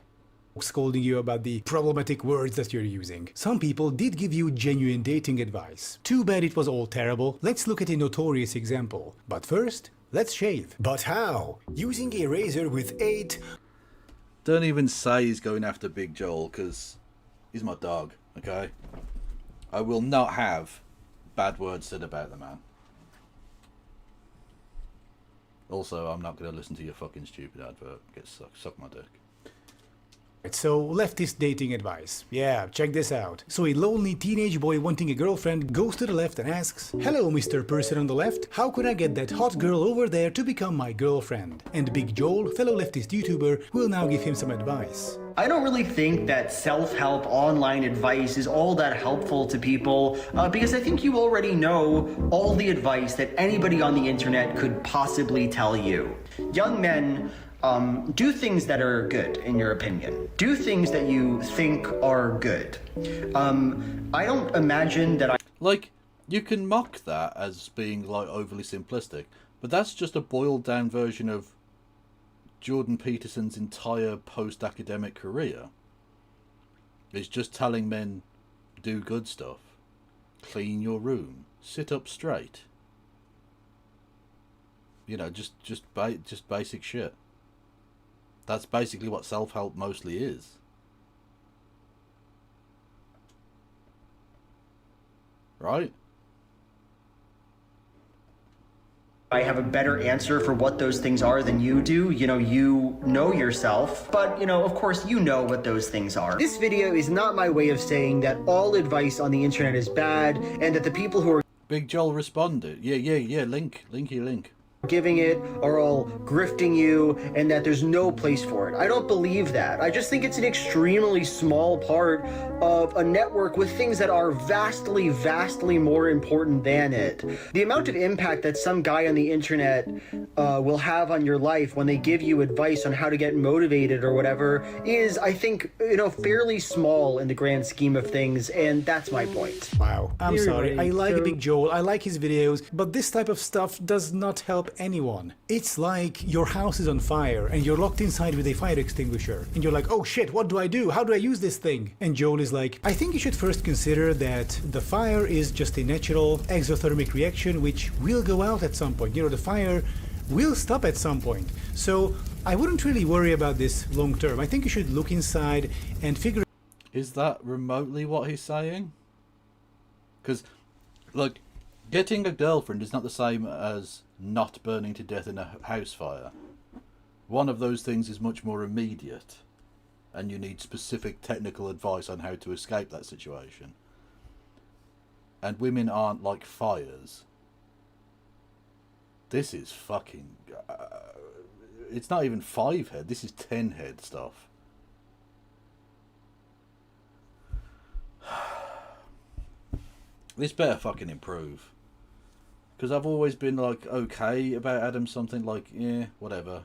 Scolding you about the problematic words that you're using. Some people did give you genuine dating advice. Too bad it was all terrible. Let's look at a notorious example. But first, let's shave. But how? Using a razor with 8... Don't even say he's going after Big Joel, because he's my dog, okay? I will not have bad words said about the man. Also, I'm not going to listen to your fucking stupid advert. Get suck my dick. So, leftist dating advice. Yeah, check this out. So a lonely teenage boy wanting a girlfriend goes to the left and asks, hello, Mr. Person on the left, how could I get that hot girl over there to become my girlfriend? And Big Joel, fellow leftist YouTuber, will now give him some advice. I don't really think that self-help online advice is all that helpful to people because I think you already know all the advice that anybody on the internet could possibly tell you. Young men, do things that are good, in your opinion. Do things that you think are good. I don't imagine that Like, you can mock that as being, like, overly simplistic, but that's just a boiled down version of Jordan Peterson's entire post-academic career. It's just telling men, do good stuff. Clean your room. Sit up straight. You know, just basic shit. That's basically what self-help mostly is. Right? I have a better answer for what those things are than you do. You know yourself, but of course you know what those things are. This video is not my way of saying that all advice on the internet is bad and that the people who are Big Joel responded. Yeah, link. Giving it are all grifting you and that there's no place for it. I don't believe that. I just think it's an extremely small part of a network with things that are vastly, vastly more important than it. The amount of impact that some guy on the internet will have on your life when they give you advice on how to get motivated or whatever is, I think, fairly small in the grand scheme of things, and that's my point. Wow. I'm sorry. I like Big Joel, I like his videos, but this type of stuff does not help anyone. It's like your house is on fire and you're locked inside with a fire extinguisher and you're like, oh shit, what do I do? How do I use this thing? And Joel is like, I think you should first consider that the fire is just a natural exothermic reaction which will go out at some point. The fire will stop at some point. So I wouldn't really worry about this long term. I think you should look inside and figure. Is that remotely what he's saying? Because, look, getting a girlfriend is not the same as not burning to death in a house fire. One of those things is much more immediate, and you need specific technical advice on how to escape that situation. And women aren't like fires. This is fucking... it's not even 5 head, this is 10 head stuff. This better fucking improve. Because I've always been like okay about Adam something, like yeah, whatever.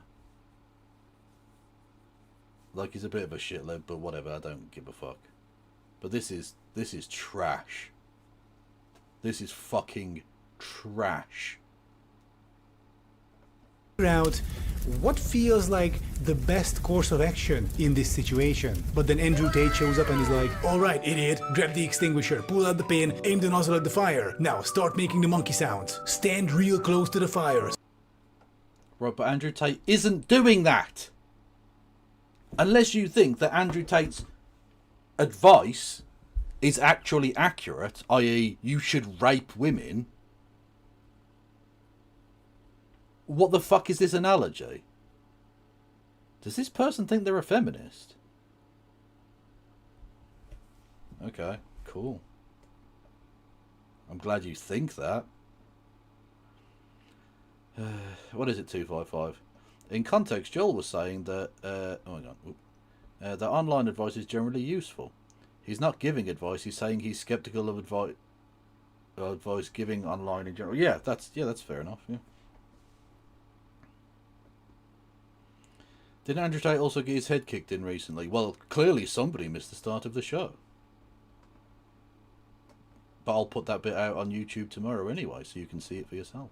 Like, he's a bit of a shitlib, but whatever, I don't give a fuck. But this is trash. This is fucking trash. Out what feels like the best course of action in this situation. But then Andrew Tate shows up and is like, alright idiot, grab the extinguisher, pull out the pin, aim the nozzle at the fire. Now start making the monkey sounds. Stand real close to the fire. Right, but Andrew Tate isn't doing that. Unless you think that Andrew Tate's advice is actually accurate, i.e. you should rape women. What the fuck is this analogy? Does this person think they're a feminist? Okay, cool. I'm glad you think that. What is it, 255? In context, Joel was saying that that online advice is generally useful. He's not giving advice, he's saying he's skeptical of advice giving online in general. Yeah, that's fair enough, yeah. Did Andrew Tate also get his head kicked in recently? Well, clearly somebody missed the start of the show. But I'll put that bit out on YouTube tomorrow anyway, so you can see it for yourself.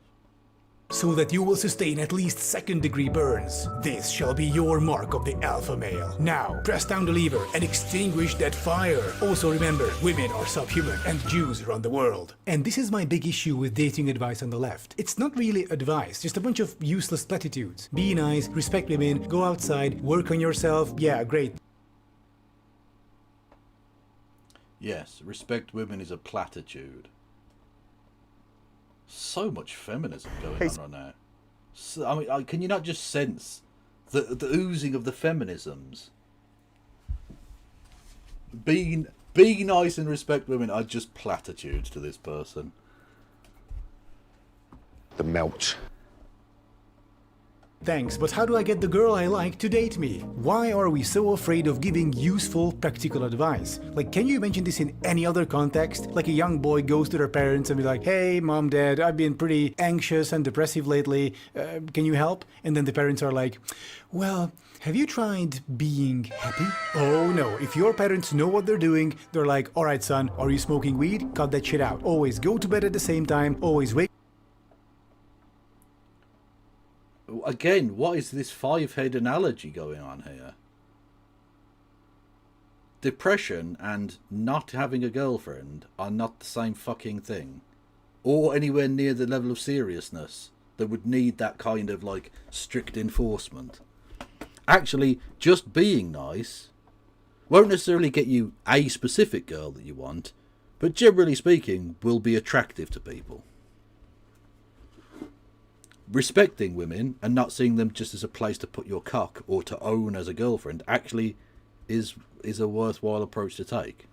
So that you will sustain at least second-degree burns. This shall be your mark of the alpha male. Now, press down the lever and extinguish that fire. Also remember, women are subhuman and Jews run the world. And this is my big issue with dating advice on the left. It's not really advice, just a bunch of useless platitudes. Be nice, respect women, go outside, work on yourself. Yeah, great. Yes, respect women is a platitude. So much feminism going on right now. So, I mean, can you not just sense the oozing of the feminisms? Being nice and respect women are just platitudes to this person. The melt. Thanks, but how do I get the girl I like to date me? Why are we so afraid of giving useful, practical advice? Like, can you imagine this in any other context? Like a young boy goes to their parents and be like, hey, mom, dad, I've been pretty anxious and depressive lately. Can you help? And then the parents are like, well, have you tried being happy? Oh no, if your parents know what they're doing, they're like, alright son, are you smoking weed? Cut that shit out. Always go to bed at the same time, always wake. Again, what is this five-head analogy going on here? Depression and not having a girlfriend are not the same fucking thing. Or anywhere near the level of seriousness that would need that kind of, like, strict enforcement. Actually, just being nice won't necessarily get you a specific girl that you want, but generally speaking, will be attractive to people. Respecting women and not seeing them just as a place to put your cock or to own as a girlfriend actually is a worthwhile approach to take.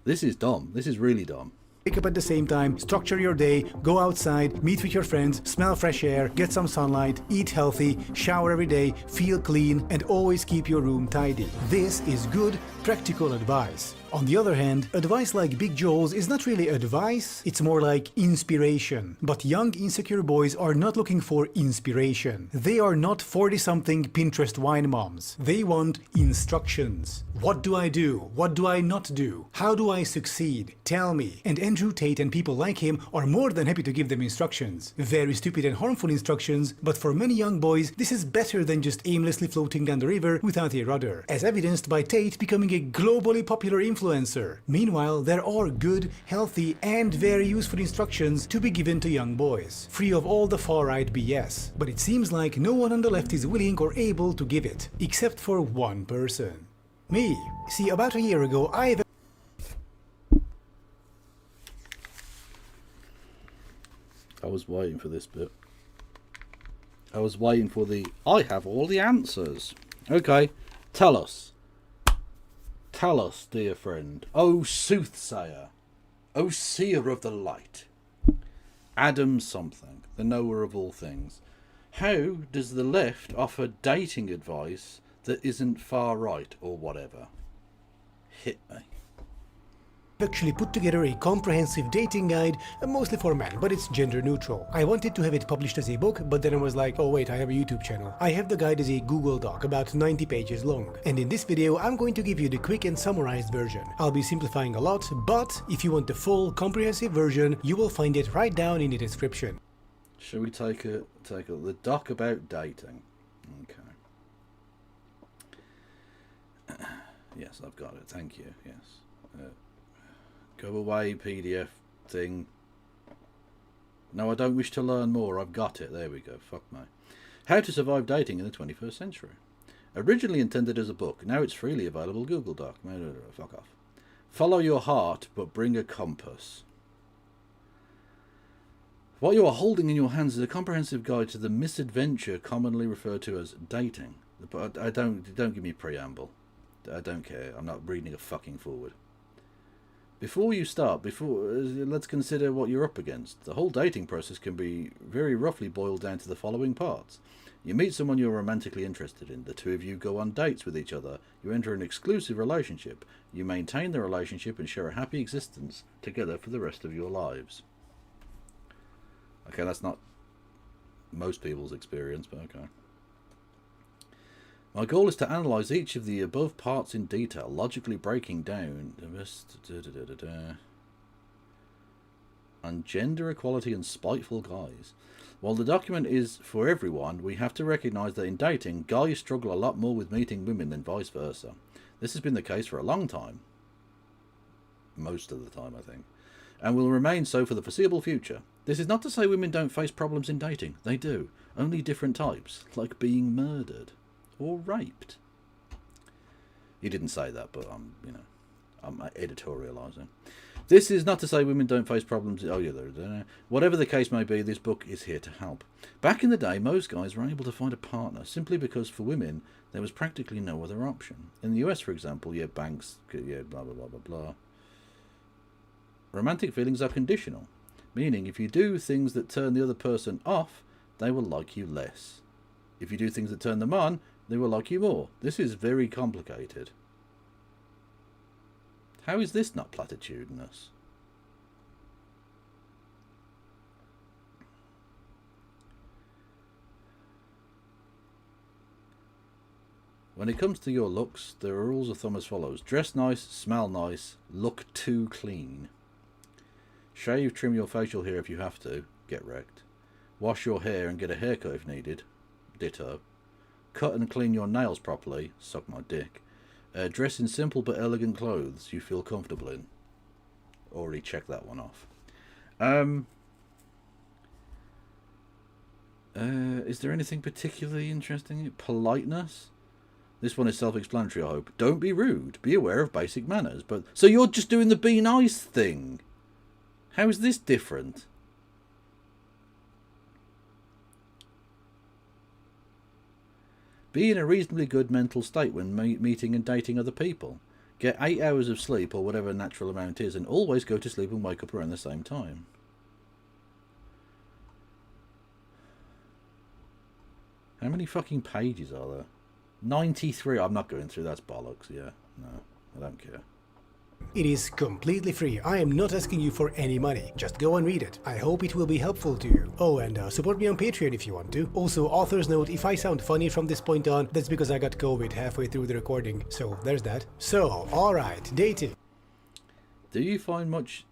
This is dumb. This is really dumb. Wake up at the same time, structure your day, go outside, meet with your friends, smell fresh air, get some sunlight, eat healthy, shower every day, feel clean, and always keep your room tidy. This is good, practical advice. On the other hand, advice like Big Joel's is not really advice, it's more like inspiration. But young insecure boys are not looking for inspiration. They are not 40-something Pinterest wine moms. They want instructions. What do I do? What do I not do? How do I succeed? Tell me. And Andrew Tate and people like him are more than happy to give them instructions. Very stupid and harmful instructions, but for many young boys, this is better than just aimlessly floating down the river without a rudder, as evidenced by Tate becoming a globally popular influencer. Meanwhile, there are good, healthy, and very useful instructions to be given to young boys, free of all the far-right BS. But it seems like no one on the left is willing or able to give it, except for one person. Me. See, about a year ago, I was waiting for this bit. I was waiting for I have all the answers. Okay, tell us. Tell us, dear friend, O soothsayer, O seer of the light, Adam something, the knower of all things. How does the left offer dating advice that isn't far right or whatever? Hit me. actually put together a comprehensive dating guide, mostly for men, but it's gender neutral. I wanted to have it published as a book, but then I was like, oh wait, I have a YouTube channel. I have the guide as a Google Doc, about 90 pages long. And in this video, I'm going to give you the quick and summarized version. I'll be simplifying a lot, but if you want the full comprehensive version, you will find it right down in the description. Shall we take the doc about dating? Okay. Yes, I've got it. Thank you. Yes. Go away, PDF thing. No, I don't wish to learn more. I've got it. There we go. Fuck me. How to Survive Dating in the 21st Century. Originally intended as a book, now it's freely available Google Doc. Fuck off. Follow your heart, but bring a compass. What you are holding in your hands is a comprehensive guide to the misadventure commonly referred to as dating. But I don't give me preamble. I don't care. I'm not reading a fucking forward. Before you start, let's consider what you're up against. The whole dating process can be very roughly boiled down to the following parts. You meet someone you're romantically interested in. The two of you go on dates with each other. You enter an exclusive relationship. You maintain the relationship and share a happy existence together for the rest of your lives. Okay, that's not most people's experience, but okay. My goal is to analyse each of the above parts in detail, logically breaking down on gender equality and spiteful guys. While the document is for everyone, we have to recognise that in dating, guys struggle a lot more with meeting women than vice versa. This has been the case for a long time. Most of the time, I think. And will remain so for the foreseeable future. This is not to say women don't face problems in dating. They do. Only different types, like being murdered. Or raped. He didn't say that, but I'm editorialising. This is not to say women don't face problems. Oh yeah, whatever the case may be, this book is here to help. Back in the day, most guys were able to find a partner simply because for women there was practically no other option. In the US, for example, banks, blah blah blah blah blah. Romantic feelings are conditional, meaning if you do things that turn the other person off, they will like you less. If you do things that turn them on, they will like you more. This is very complicated. How is this not platitudinous? When it comes to your looks, there are rules of thumb as follows. Dress nice, smell nice, look too clean. Shave, trim your facial hair if you have to, get wrecked. Wash your hair and get a haircut if needed, ditto. Cut and clean your nails properly, suck my dick. Dress in simple but elegant clothes you feel comfortable in. Already checked that one off. Is there anything particularly interesting? Politeness? This one is self-explanatory, I hope. Don't be rude. Be aware of basic manners. But so you're just doing the be nice thing. How is this different? Be in a reasonably good mental state when meeting and dating other people. Get 8 hours of sleep or whatever natural amount is, and always go to sleep and wake up around the same time. How many fucking pages are there? 93. I'm not going through. That's bollocks. Yeah. No, I don't care. It is completely free. I am not asking you for any money. Just go and read it. I hope it will be helpful to you. Oh, and support me on Patreon if you want to. Also, author's note, if I sound funny from this point on, that's because I got COVID halfway through the recording. So, there's that. So, alright, dating. Do you find much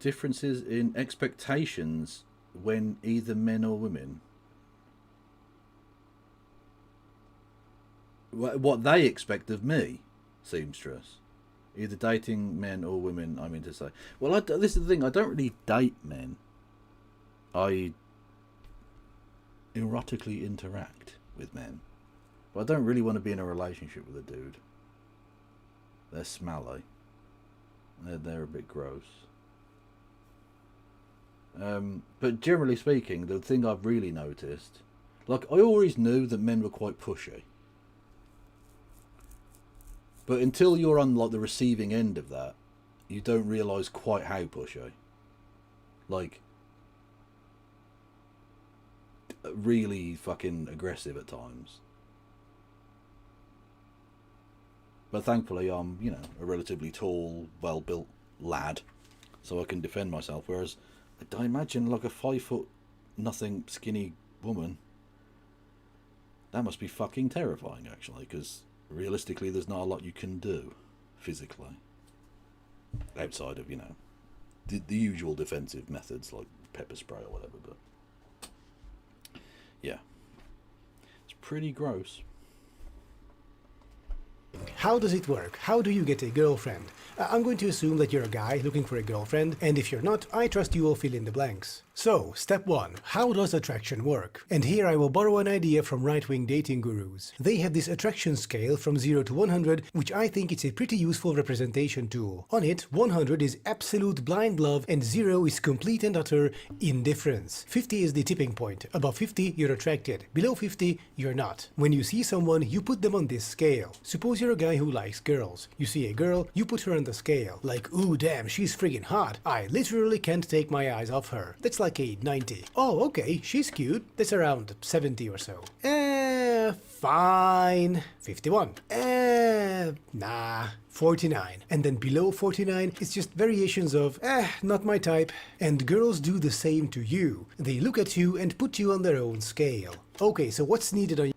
differences in expectations when either men or women? What they expect of me, seamstress. Either dating men or women, I mean to say. Well, this is the thing, I don't really date men. I erotically interact with men. But I don't really want to be in a relationship with a dude. They're smelly. They're a bit gross. But generally speaking, the thing I've really noticed... Like, I always knew that men were quite pushy. But until you're on like the receiving end of that, you don't realise quite how pushy. Like, really fucking aggressive at times. But thankfully, I'm, you know, a relatively tall, well-built lad, so I can defend myself. Whereas, I imagine like a 5 nothing skinny woman. That must be fucking terrifying, actually, because realistically, there's not a lot you can do physically outside of, you know, the usual defensive methods like pepper spray or whatever. But yeah, it's pretty gross. How does it work? How do you get a girlfriend? I'm going to assume that you're a guy looking for a girlfriend, and if you're not, I trust you will fill in the blanks. So, step 1. How does attraction work? And here I will borrow an idea from right-wing dating gurus. They have this attraction scale from 0 to 100, which I think is a pretty useful representation tool. On it, 100 is absolute blind love and 0 is complete and utter indifference. 50 is the tipping point. Above 50, you're attracted. Below 50, you're not. When you see someone, you put them on this scale. Suppose you're a guy who likes girls. You see a girl, you put her on the scale. Like, ooh damn, she's friggin' hot. I literally can't take my eyes off her. That's like a 90. Oh, okay, she's cute. That's around 70 or so. Fine. 51. Nah. 49. And then below 49, it's just variations of, not my type. And girls do the same to you. They look at you and put you on their own scale. Okay, so what's needed on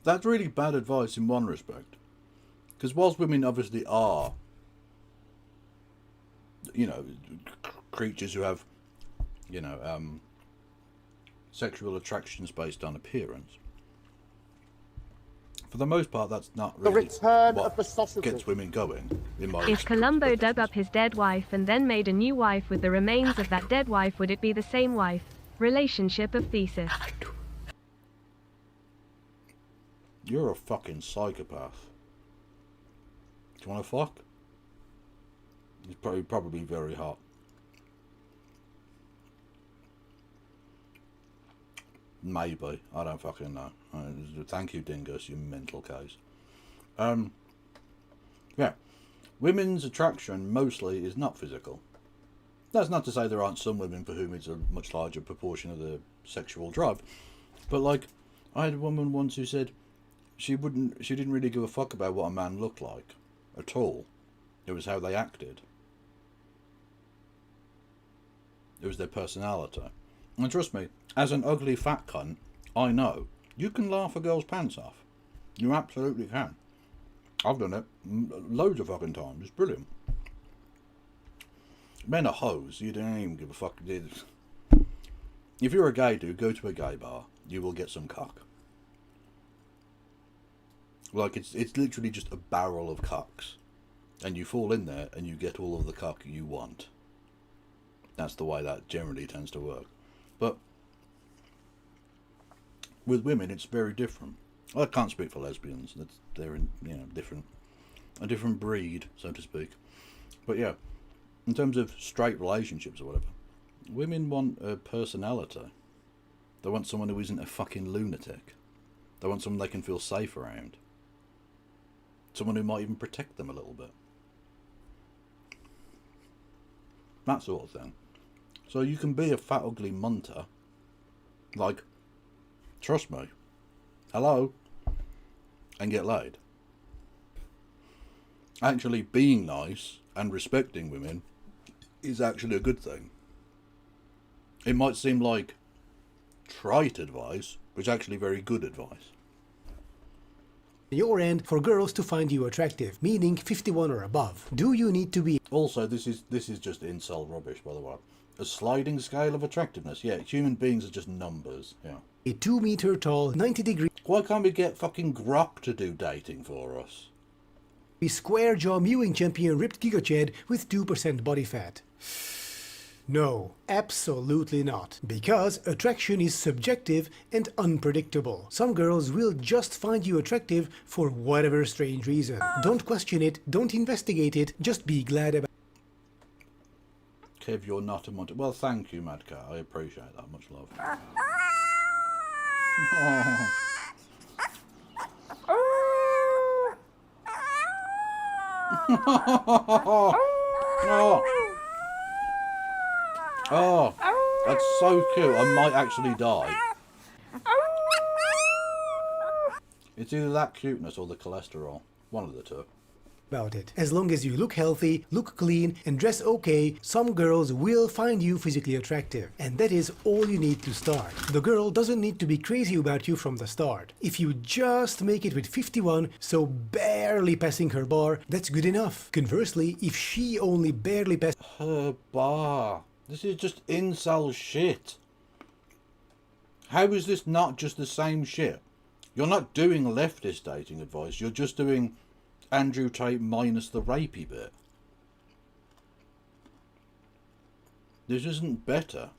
That's really bad advice in one respect. Because whilst women obviously are, you know, creatures who have, you know, sexual attractions based on appearance, for the most part, that's not really what gets women going, in my If Columbo dug up his dead wife and then made a new wife with the remains of that dead wife, would it be the same wife? Relationship of thesis. You're a fucking psychopath. Do you want to fuck? He's probably very hot. Maybe. I don't fucking know. Thank you, Dingus, you mental case. Yeah. Women's attraction mostly is not physical. That's not to say there aren't some women for whom it's a much larger proportion of the sexual drive. But, like, I had a woman once who said she didn't really give a fuck about what a man looked like at all. It was how they acted. It was their personality. And trust me, as an ugly fat cunt, I know you can laugh a girl's pants off. You absolutely can. I've done it loads of fucking times. It's brilliant. Men are hoes. You don't even give a fuck. If you're a gay dude, go to a gay bar. You will get some cock. Like, it's literally just a barrel of cocks. And you fall in there and you get all of the cock you want. That's the way that generally tends to work. But with women, it's very different. I can't speak for lesbians. They're in, you know, a different breed, so to speak. But yeah, in terms of straight relationships or whatever, women want a personality. They want someone who isn't a fucking lunatic. They want someone they can feel safe around. Someone who might even protect them a little bit. That sort of thing. So you can be a fat ugly munter. Like, trust me. Hello. And get laid. Actually being nice and respecting women is actually a good thing. It might seem like trite advice, but it's actually very good advice. Your end for girls to find you attractive, meaning 51 or above. Do you need to be... Also, this is just incel rubbish, by the way. A sliding scale of attractiveness. Yeah, human beings are just numbers. Yeah. A 2 meter tall, 90 degree... Why can't we get fucking Grok to do dating for us? A square jaw mewing champion ripped gigached with 2% body fat. No, absolutely not. Because attraction is subjective and unpredictable. Some girls will just find you attractive for whatever strange reason. Don't question it, don't investigate it, just be glad about it. Kev, you're not a monster. Well, thank you, Mad Cat. I appreciate that. Much love. Oh. Oh, that's so cute. I might actually die. It's either that cuteness or the cholesterol. One of the two. About it. As long as you look healthy, look clean, and dress okay, some girls will find you physically attractive. And that is all you need to start. The girl doesn't need to be crazy about you from the start. If you just make it with 51, so barely passing her bar, that's good enough. Conversely, if she only barely passes her bar. This is just incel shit. How is this not just the same shit? You're not doing leftist dating advice, you're just doing Andrew Tate minus the rapey bit. This isn't better.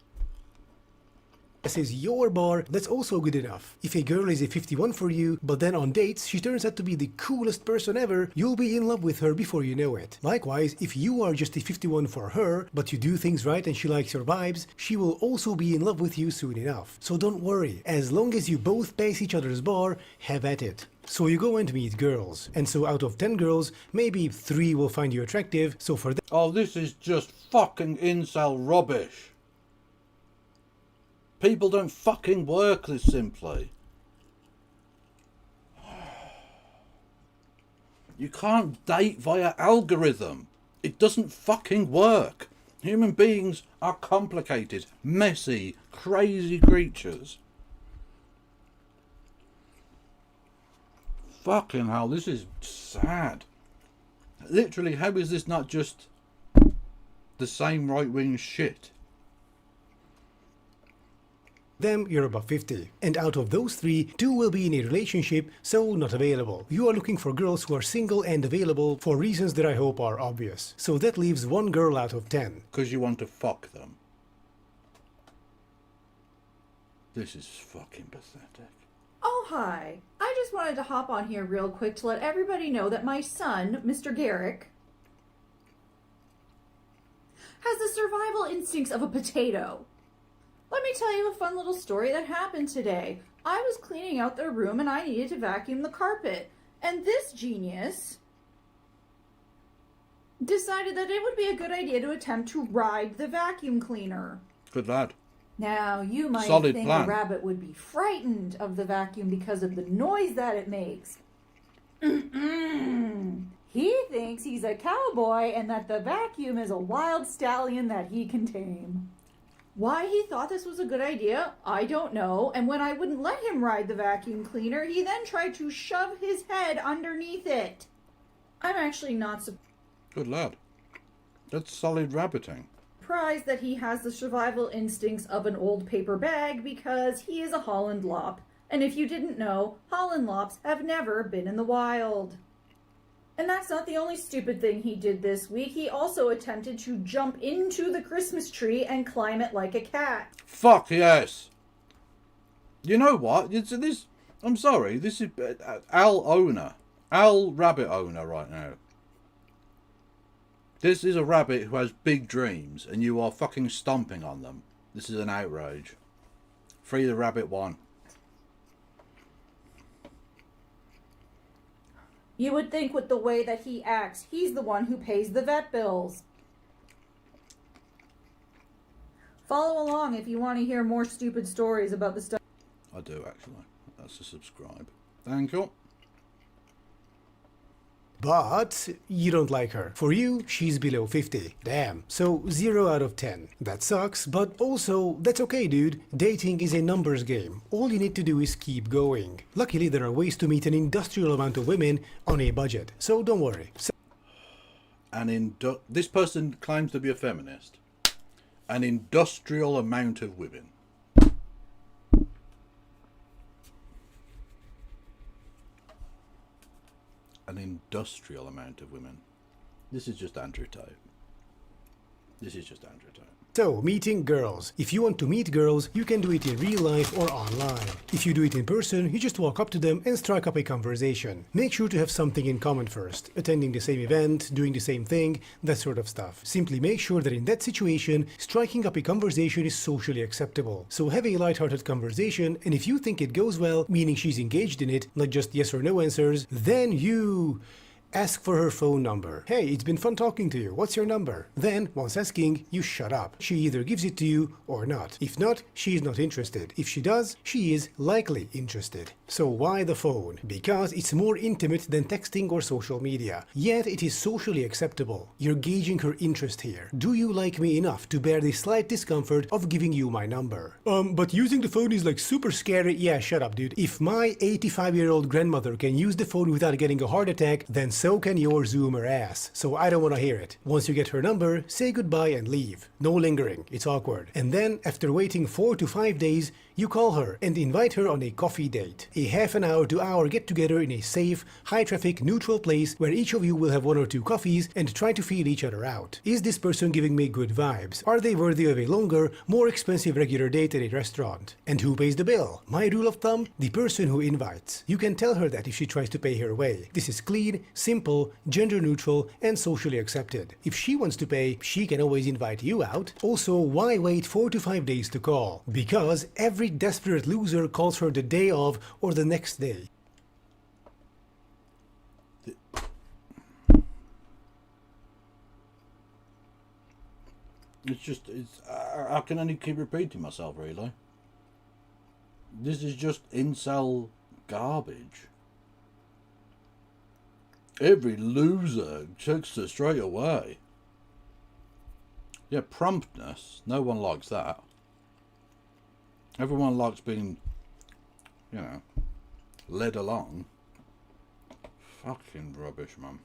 This is your bar, that's also good enough. If a girl is a 51 for you, but then on dates she turns out to be the coolest person ever, you'll be in love with her before you know it. Likewise, if you are just a 51 for her, but you do things right and she likes your vibes, she will also be in love with you soon enough. So don't worry, as long as you both pace each other's bar, have at it. So you go and meet girls, and so out of 10 girls, maybe 3 will find you attractive, so for that— Oh, this is just fucking incel rubbish. People don't fucking work this simply. You can't date via algorithm. It doesn't fucking work. Human beings are complicated, messy, crazy creatures. Fucking hell, this is sad. Literally, how is this not just the same right-wing shit? them, you're above 50. And out of those 3, 2 will be in a relationship, so not available. You are looking for girls who are single and available for reasons that I hope are obvious. So that leaves 1 girl out of 10. Because you want to fuck them. This is fucking pathetic. Oh, hi. I just wanted to hop on here real quick to let everybody know that my son, Mr. Garrick, has the survival instincts of a potato. Let me tell you a fun little story that happened today. I was cleaning out their room and I needed to vacuum the carpet. And this genius decided that it would be a good idea to attempt to ride the vacuum cleaner. Good lad. Now, you might Solid think plan. a rabbit would be frightened of the vacuum because of the noise that it makes. He thinks he's a cowboy and that the vacuum is a wild stallion that he can tame. Why he thought this was a good idea, I don't know. And when I wouldn't let him ride the vacuum cleaner, he then tried to shove his head underneath it. I'm actually not Good lad. That's solid rabbiting. surprised that he has the survival instincts of an old paper bag because he is a Holland Lop. And if you didn't know, Holland Lops have never been in the wild. And that's not the only stupid thing he did this week. He also attempted to jump into the Christmas tree and climb it like a cat. Fuck yes. You know what? It's this. I'm sorry. This is Al Rabbit owner right now. This is a rabbit who has big dreams, and you are fucking stomping on them. This is an outrage. Free the rabbit one. You would think with the way that he acts, he's the one who pays the vet bills. Follow along if you want to hear more stupid stories about the stuff. I do actually. That's a subscribe. Thank you. But you don't like her. For you, she's below 50. Damn. So 0 out of 10. That sucks, but also, that's okay, dude. Dating is a numbers game. All you need to do is keep going. Luckily, there are ways to meet an industrial amount of women on a budget, so don't worry. This person claims to be a feminist. An industrial amount of women. An industrial amount of women. This is just Andrew Tate. This is just Andrew Tate. So, meeting girls. If you want to meet girls, you can do it in real life or online. If you do it in person, you just walk up to them and strike up a conversation. Make sure to have something in common first. Attending the same event, doing the same thing, that sort of stuff. Simply make sure that in that situation, striking up a conversation is socially acceptable. So have a lighthearted conversation, and if you think it goes well, meaning she's engaged in it, not just yes or no answers, then you Ask for her phone number. Hey, it's been fun talking to you. What's your number? Then, once asking, you shut up. She either gives it to you or not. If not, she is not interested. If she does, she is likely interested. So why the phone? Because it's more intimate than texting or social media. Yet it is socially acceptable. You're gauging her interest here. Do you like me enough to bear the slight discomfort of giving you my number? But using the phone is like super scary. Yeah, shut up, dude. If my 85-year-old grandmother can use the phone without getting a heart attack, then so can your Zoomer ass. So I don't want to hear it. Once you get her number, say goodbye and leave. No lingering. It's awkward. And then, after waiting 4 to 5 days, you call her and invite her on a coffee date. A half an hour to hour get together in a safe, high-traffic, neutral place where each of you will have 1 or 2 coffees and try to feel each other out. Is this person giving me good vibes? Are they worthy of a longer, more expensive regular date at a restaurant? And who pays the bill? My rule of thumb? The person who invites. You can tell her that if she tries to pay her way. This is clean, simple, gender-neutral, and socially accepted. If she wants to pay, she can always invite you out. Also, why wait 4 to 5 days to call? Because every desperate loser calls her the day of or the next day. I can only keep repeating myself, really. This is just incel garbage. Every loser texts her straight away. Yeah, promptness. No one likes that. Everyone likes being, led along. Fucking rubbish, man.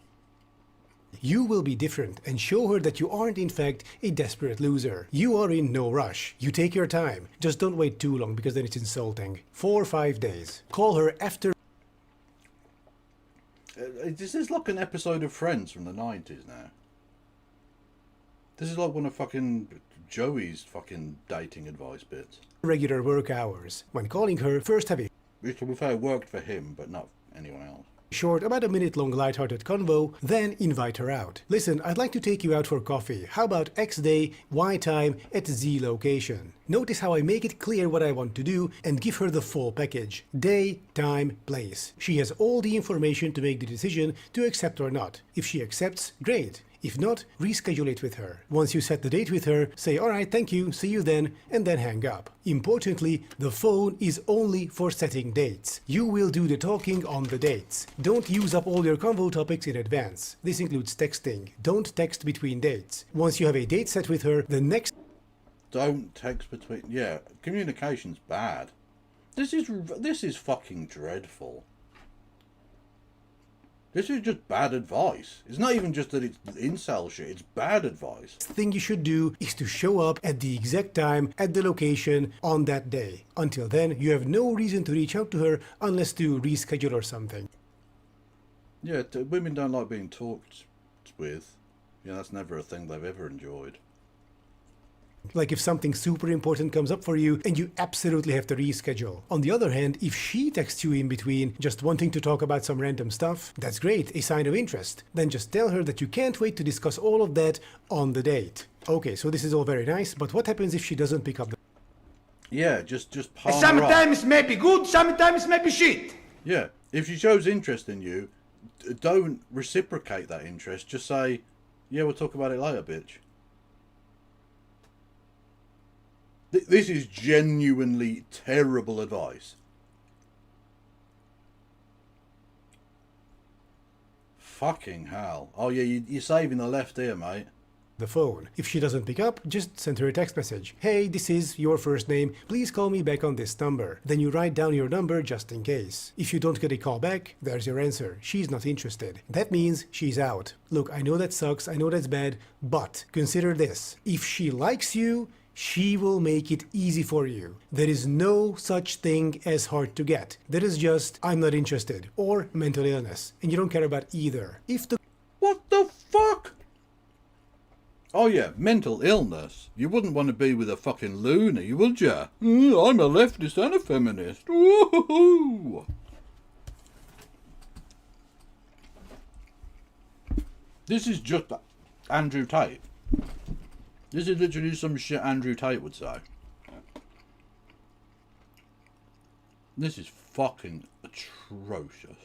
You will be different and show her that you aren't in fact a desperate loser. You are in no rush. You take your time. Just don't wait too long because then it's insulting. 4 or 5 days. Call her after. This is like an episode of Friends from the 90s now. This is like one of fucking Joey's fucking dating advice bits. Regular work hours. When calling her, first have a which, to be fair, worked for him, but not anyone else. Short, about a minute-long light-hearted convo, then invite her out. Listen, I'd like to take you out for coffee. How about X day, Y time, at Z location? Notice how I make it clear what I want to do and give her the full package. Day, time, place. She has all the information to make the decision to accept or not. If she accepts, great. If not, reschedule it with her. Once you set the date with her, say alright, thank you, see you then, and then hang up. Importantly, the phone is only for setting dates. You will do the talking on the dates. Don't use up all your convo topics in advance. This includes texting. Don't text between dates. Once you have a date set with her, the next... Don't text between... Yeah, communication's bad. This is fucking dreadful. This is just bad advice. It's not even just that it's incel shit, it's bad advice. Thing you should do is to show up at the exact time, at the location, on that day. Until then, you have no reason to reach out to her unless to reschedule or something. Yeah, women don't like being talked with. Yeah, that's never a thing they've ever enjoyed. Like if something super important comes up for you and you absolutely have to reschedule. On the other hand, if she texts you in between just wanting to talk about some random stuff, that's great, a sign of interest. Then just tell her that you can't wait to discuss all of that on the date. Okay, so this is all very nice, but what happens if she doesn't pick up the... Yeah, just palm her sometimes it may be good, sometimes it may be shit. Yeah, if she shows interest in you, don't reciprocate that interest. Just say, yeah, we'll talk about it later, bitch. This is genuinely terrible advice. Fucking hell. Oh yeah, you're saving the left ear, mate. The phone. If she doesn't pick up, just send her a text message. Hey, this is your first name. Please call me back on this number. Then you write down your number just in case. If you don't get a call back, there's your answer. She's not interested. That means she's out. Look, I know that sucks, I know that's bad, but consider this. If she likes you, she will make it easy for you. There is no such thing as hard to get. There is just, I'm not interested, or mental illness, and you don't care about either. If the... What the fuck? Oh yeah, mental illness. You wouldn't want to be with a fucking loony, would ya? I'm a leftist and a feminist. Woohoo! This is just Andrew Tate. This is literally some shit Andrew Tate would say. This is fucking atrocious.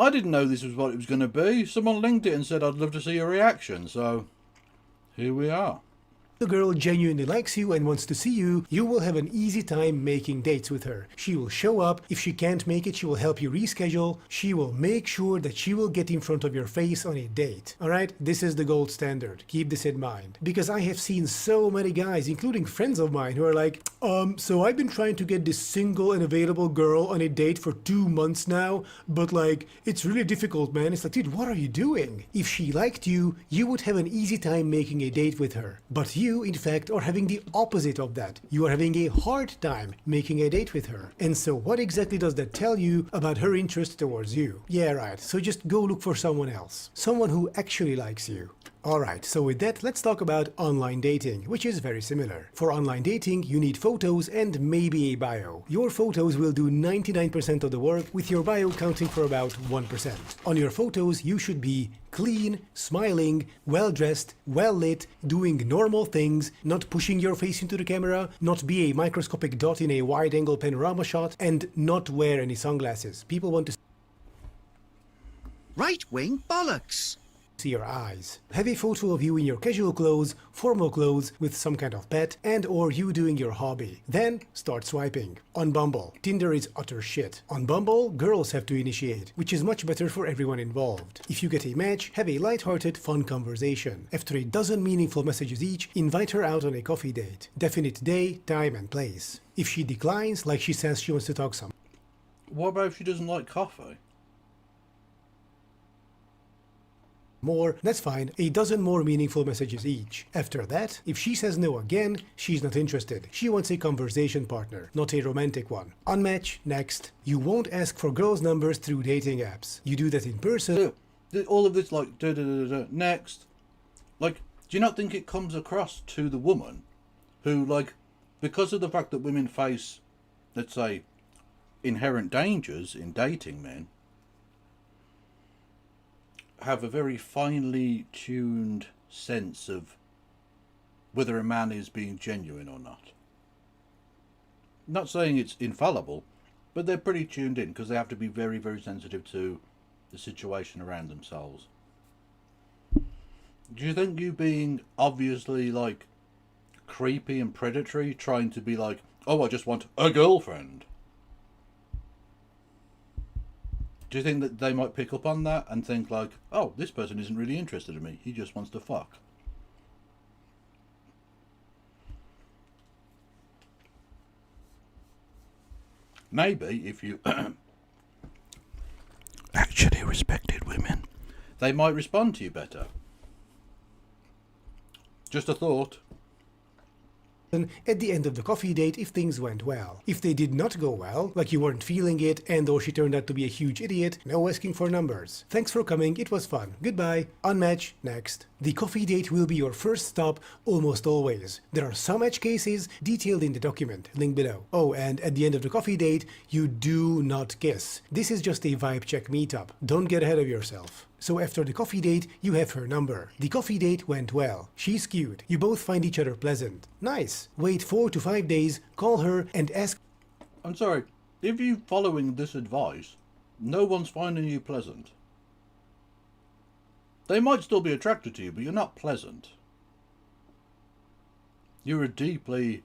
I didn't know this was what it was going to be. Someone linked it and said I'd love to see your reaction, so here we are. The girl genuinely likes you and wants to see you, you will have an easy time making dates with her. She will show up. If she can't make it, she will help you reschedule. She will make sure that she will get in front of your face on a date. Alright? This is the gold standard. Keep this in mind. Because I have seen so many guys, including friends of mine, who are like, so I've been trying to get this single and available girl on a date for 2 months now, but like, it's really difficult, man. It's like, dude, what are you doing? If she liked you, you would have an easy time making a date with her. But you, in fact, are having the opposite of that. You are having a hard time making a date with her. And so what exactly does that tell you about her interest towards you? Yeah, right. So just go look for someone else. Someone who actually likes you. Alright, so with that, let's talk about online dating, which is very similar. For online dating, you need photos and maybe a bio. Your photos will do 99% of the work, with your bio counting for about 1%. On your photos, you should be clean, smiling, well-dressed, well-lit, doing normal things, not pushing your face into the camera, not be a microscopic dot in a wide-angle panorama shot, and not wear any sunglasses. People want to right-wing bollocks. See your eyes. Have a photo of you in your casual clothes, formal clothes, with some kind of pet, and or you doing your hobby. Then start swiping. On Bumble, Tinder is utter shit. On Bumble, girls have to initiate, which is much better for everyone involved. If you get a match, have a light-hearted, fun conversation. After a dozen meaningful messages each, invite her out on a coffee date. Definite day, time, and place. If she declines, like she says she wants to talk some What about if she doesn't like coffee? more, that's fine, a dozen more meaningful messages each. After that, if she says no again, she's not interested. She wants a conversation partner, not a romantic one. Unmatch, next. You won't ask for girls' numbers through dating apps. You do that in person. All of this, like, next. Like, do you not think it comes across to the woman who, like, because of the fact that women face, let's say, inherent dangers in dating men, have a very finely tuned sense of whether a man is being genuine or not. Not saying it's infallible, but they're pretty tuned in because they have to be very, very sensitive to the situation around themselves. Do you think you being obviously like creepy and predatory, trying to be like, oh, I just want a girlfriend, do you think that they might pick up on that and think like, oh, this person isn't really interested in me, he just wants to fuck? Maybe if you actually respected women, they might respond to you better. Just a thought. At the end of the coffee date if things went well. If they did not go well, like you weren't feeling it and or she turned out to be a huge idiot, no asking for numbers. Thanks for coming, it was fun. Goodbye. Unmatch, next. The coffee date will be your first stop almost always. There are some edge cases detailed in the document, link below. Oh, and at the end of the coffee date, you do not kiss. This is just a vibe check meetup. Don't get ahead of yourself. So after the coffee date, you have her number. The coffee date went well. She's cute. You both find each other pleasant. Nice. Wait 4 to 5 days, call her and ask... I'm sorry, if you're following this advice, no one's finding you pleasant. They might still be attracted to you, but you're not pleasant. You're a deeply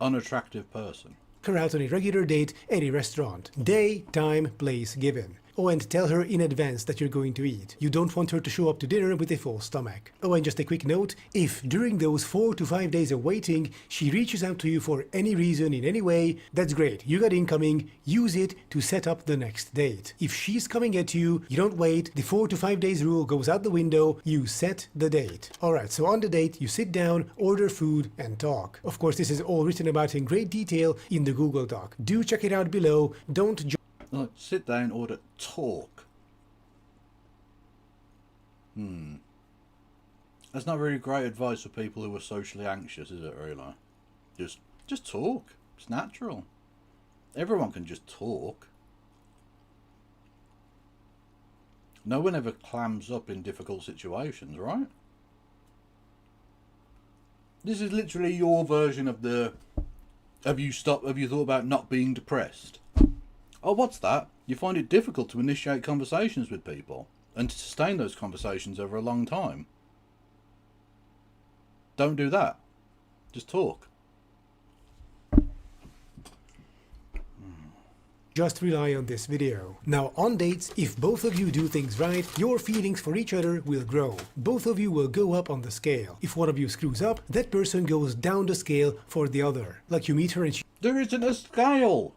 unattractive person. her out on a regular date at a restaurant. Day, time, place given. Oh, and tell her in advance that you're going to eat. You don't want her to show up to dinner with a full stomach. Oh, and just a quick note, if during those 4 to 5 days of waiting, she reaches out to you for any reason in any way, that's great. You got incoming, use it to set up the next date. If she's coming at you, you don't wait, the 4 to 5 days rule goes out the window, you set the date. Alright, so on the date, you sit down, order food, and talk. Of course, this is all written about in great detail in the Google Doc. Do check it out below, don't sit down, order, talk. That's not really great advice for people who are socially anxious, is it, really? Just talk. It's natural. Everyone can just talk. No one ever clams up in difficult situations, right? This is literally your version of the... Have you thought about not being depressed? Oh, what's that? You find it difficult to initiate conversations with people and to sustain those conversations over a long time. Don't do that. Just talk. Just rely on this video. Now on dates, if both of you do things right, your feelings for each other will grow. Both of you will go up on the scale. If one of you screws up, that person goes down the scale for the other. Like you meet her and there isn't a scale.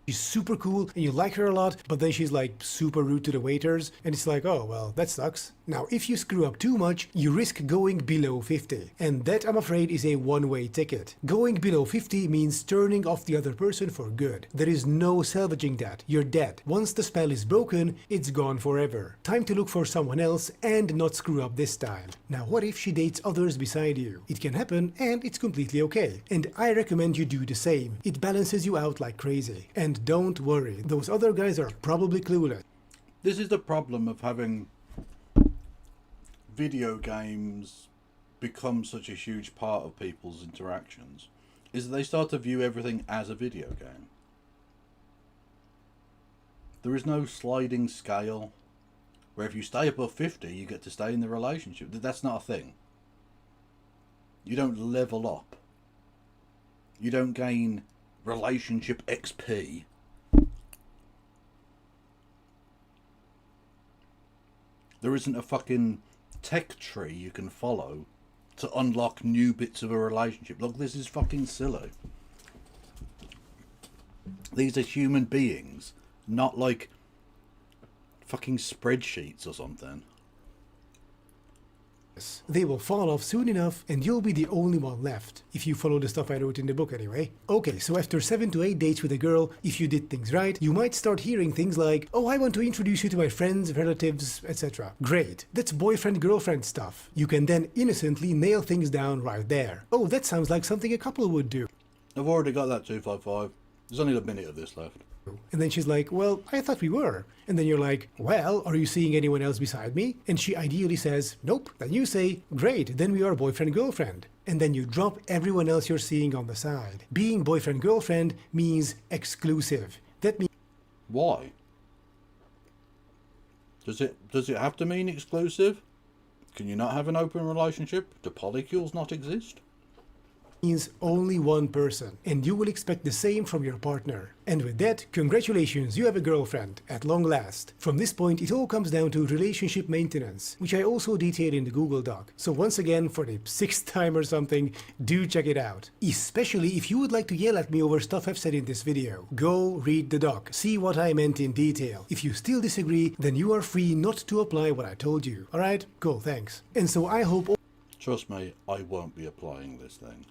She's super cool and you like her a lot, but then she's like super rude to the waiters and it's like, oh well, that sucks. Now if you screw up too much, you risk going below 50, and that, I'm afraid, is a one-way ticket. Going below 50 means turning off the other person for good. There is no salvaging that. You're dead. Once the spell is broken, it's gone forever. Time to look for someone else and not screw up this time. Now what if she dates others beside you? It can happen and it's completely okay. And I recommend you do the same. It balances you out like crazy. And don't worry, those other guys are probably clueless. This is the problem of having video games become such a huge part of people's interactions, is that they start to view everything as a video game. There is no sliding scale where if you stay above 50 you get to stay in the relationship. That's not a thing. You don't level up. You don't gain relationship XP. There isn't a fucking tech tree you can follow to unlock new bits of a relationship. Look, this is fucking silly. These are human beings, not like fucking spreadsheets or something. They will fall off soon enough and you'll be the only one left, if you follow the stuff I wrote in the book anyway. Okay, so after 7 to 8 dates with a girl, if you did things right, you might start hearing things like, oh, I want to introduce you to my friends, relatives, etc. Great, that's boyfriend-girlfriend stuff. You can then innocently nail things down right there. Oh, that sounds like something a couple would do. I've already got that 255. There's only a minute of this left. And then she's like, well, I thought we were. And then you're like, well, are you seeing anyone else beside me? And she ideally says, nope. Then you say, great, then we are boyfriend-girlfriend. And then you drop everyone else you're seeing on the side. Being boyfriend-girlfriend means exclusive. That means... Why? Does it have to mean exclusive? Can you not have an open relationship? Do polycules not exist? Means only one person, and you will expect the same from your partner. And with that, congratulations, you have a girlfriend, at long last. From this point, it all comes down to relationship maintenance, which I also detail in the Google Doc. So once again, for the 6th time or something, do check it out. Especially if you would like to yell at me over stuff I've said in this video. Go read the doc, see what I meant in detail. If you still disagree, then you are free not to apply what I told you. Alright? Cool, thanks. And so I hope... Trust me, I won't be applying this thing.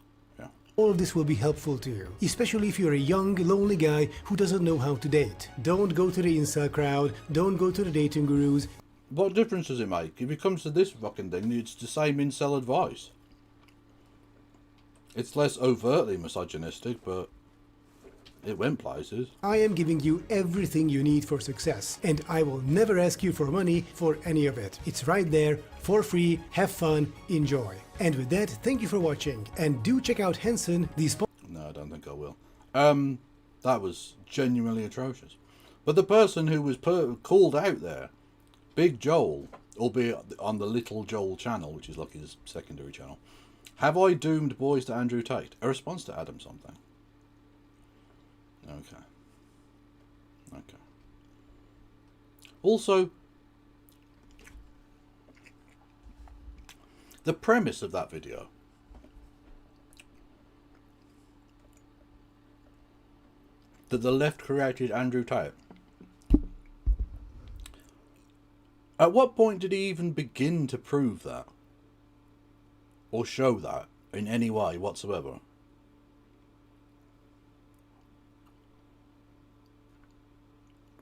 All of this will be helpful to you, especially if you're a young, lonely guy who doesn't know how to date. Don't go to the incel crowd, don't go to the dating gurus. What difference does it make? If it comes to this fucking thing, it's the same incel advice. It's less overtly misogynistic, but it went places. I am giving you everything you need for success, and I will never ask you for money for any of it. It's right there, for free, have fun, enjoy. And with that, thank you for watching, and do check out Henson, the No, I don't think I will. That was genuinely atrocious. But the person who was called out there, Big Joel, albeit on the Little Joel channel, which is like his secondary channel, have I doomed boys to Andrew Tate? A response to Adam something. Okay. Okay. Also, the premise of that video that the left created Andrew Tate. At what point did he even begin to prove that? Or show that in any way whatsoever?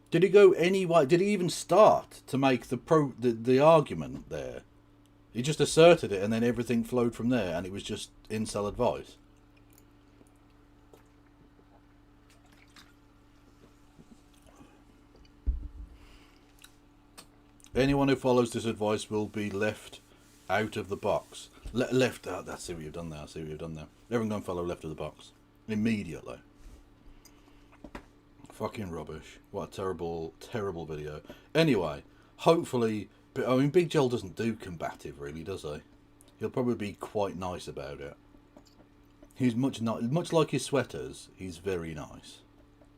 Did he go any way? Did he even start to make the argument there? He just asserted it and then everything flowed from there and it was just incel advice. Anyone who follows this advice will be left out of the box. Left out. That's what you've done there. I see what you've done there. Everyone go and follow left of the box. Immediately. Fucking rubbish. What a terrible, terrible video. Anyway, hopefully... I mean, Big Joel doesn't do combative, really, does he? He'll probably be quite nice about it. He's much like his sweaters, he's very nice.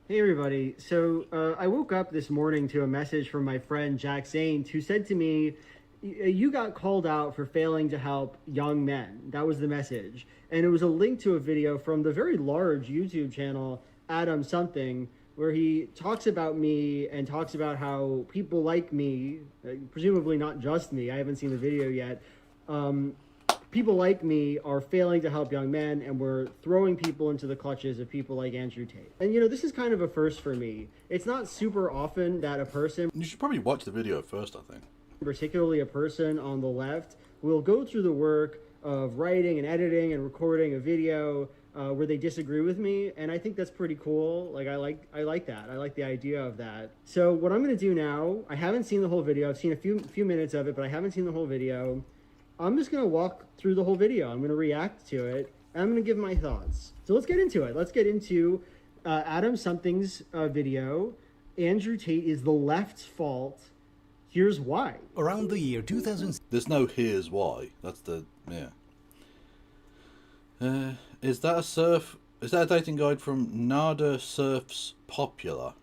Hey everybody, so I woke up this morning to a message from my friend Jack Saint, who said to me, you got called out for failing to help young men. That was the message. And it was a link to a video from the very large YouTube channel, Adam Something, where he talks about me and talks about how people like me, presumably not just me, I haven't seen the video yet, people like me are failing to help young men, and we're throwing people into the clutches of people like Andrew Tate. And you know, this is kind of a first for me. It's not super often that a person... You should probably watch the video first, I think. Particularly a person on the left will go through the work of writing and editing and recording a video where they disagree with me, and I think that's pretty cool. Like I like that. I like the idea of that. So what I'm going to do now, I haven't seen the whole video. I've seen a few minutes of it, but I haven't seen the whole video. I'm just going to walk through the whole video. I'm going to react to it, and I'm going to give my thoughts. So let's get into it. Let's get into Adam Something's video. Andrew Tate is the left's fault. Here's why. Around the year 2000... There's no here's why. That's the... yeah. Is that a dating guide from Nada Surfs Popular?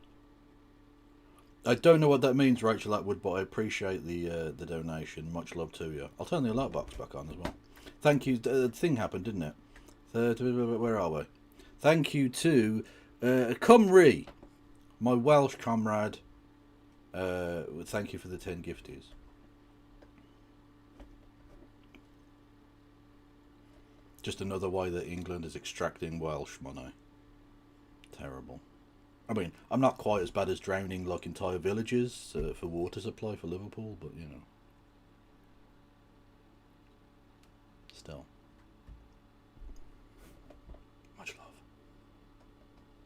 I don't know what that means, Rachel Atwood, but I appreciate the donation. Much love to you. I'll turn the alert box back on as well. Thank you. The thing happened, didn't it? Where are we? Thank you to Cymru, my Welsh comrade. Thank you for the 10 gifties. Just another way that England is extracting Welsh money. Terrible. I mean, I'm not quite as bad as drowning like entire villages for water supply for Liverpool, but you know. Still. Much love.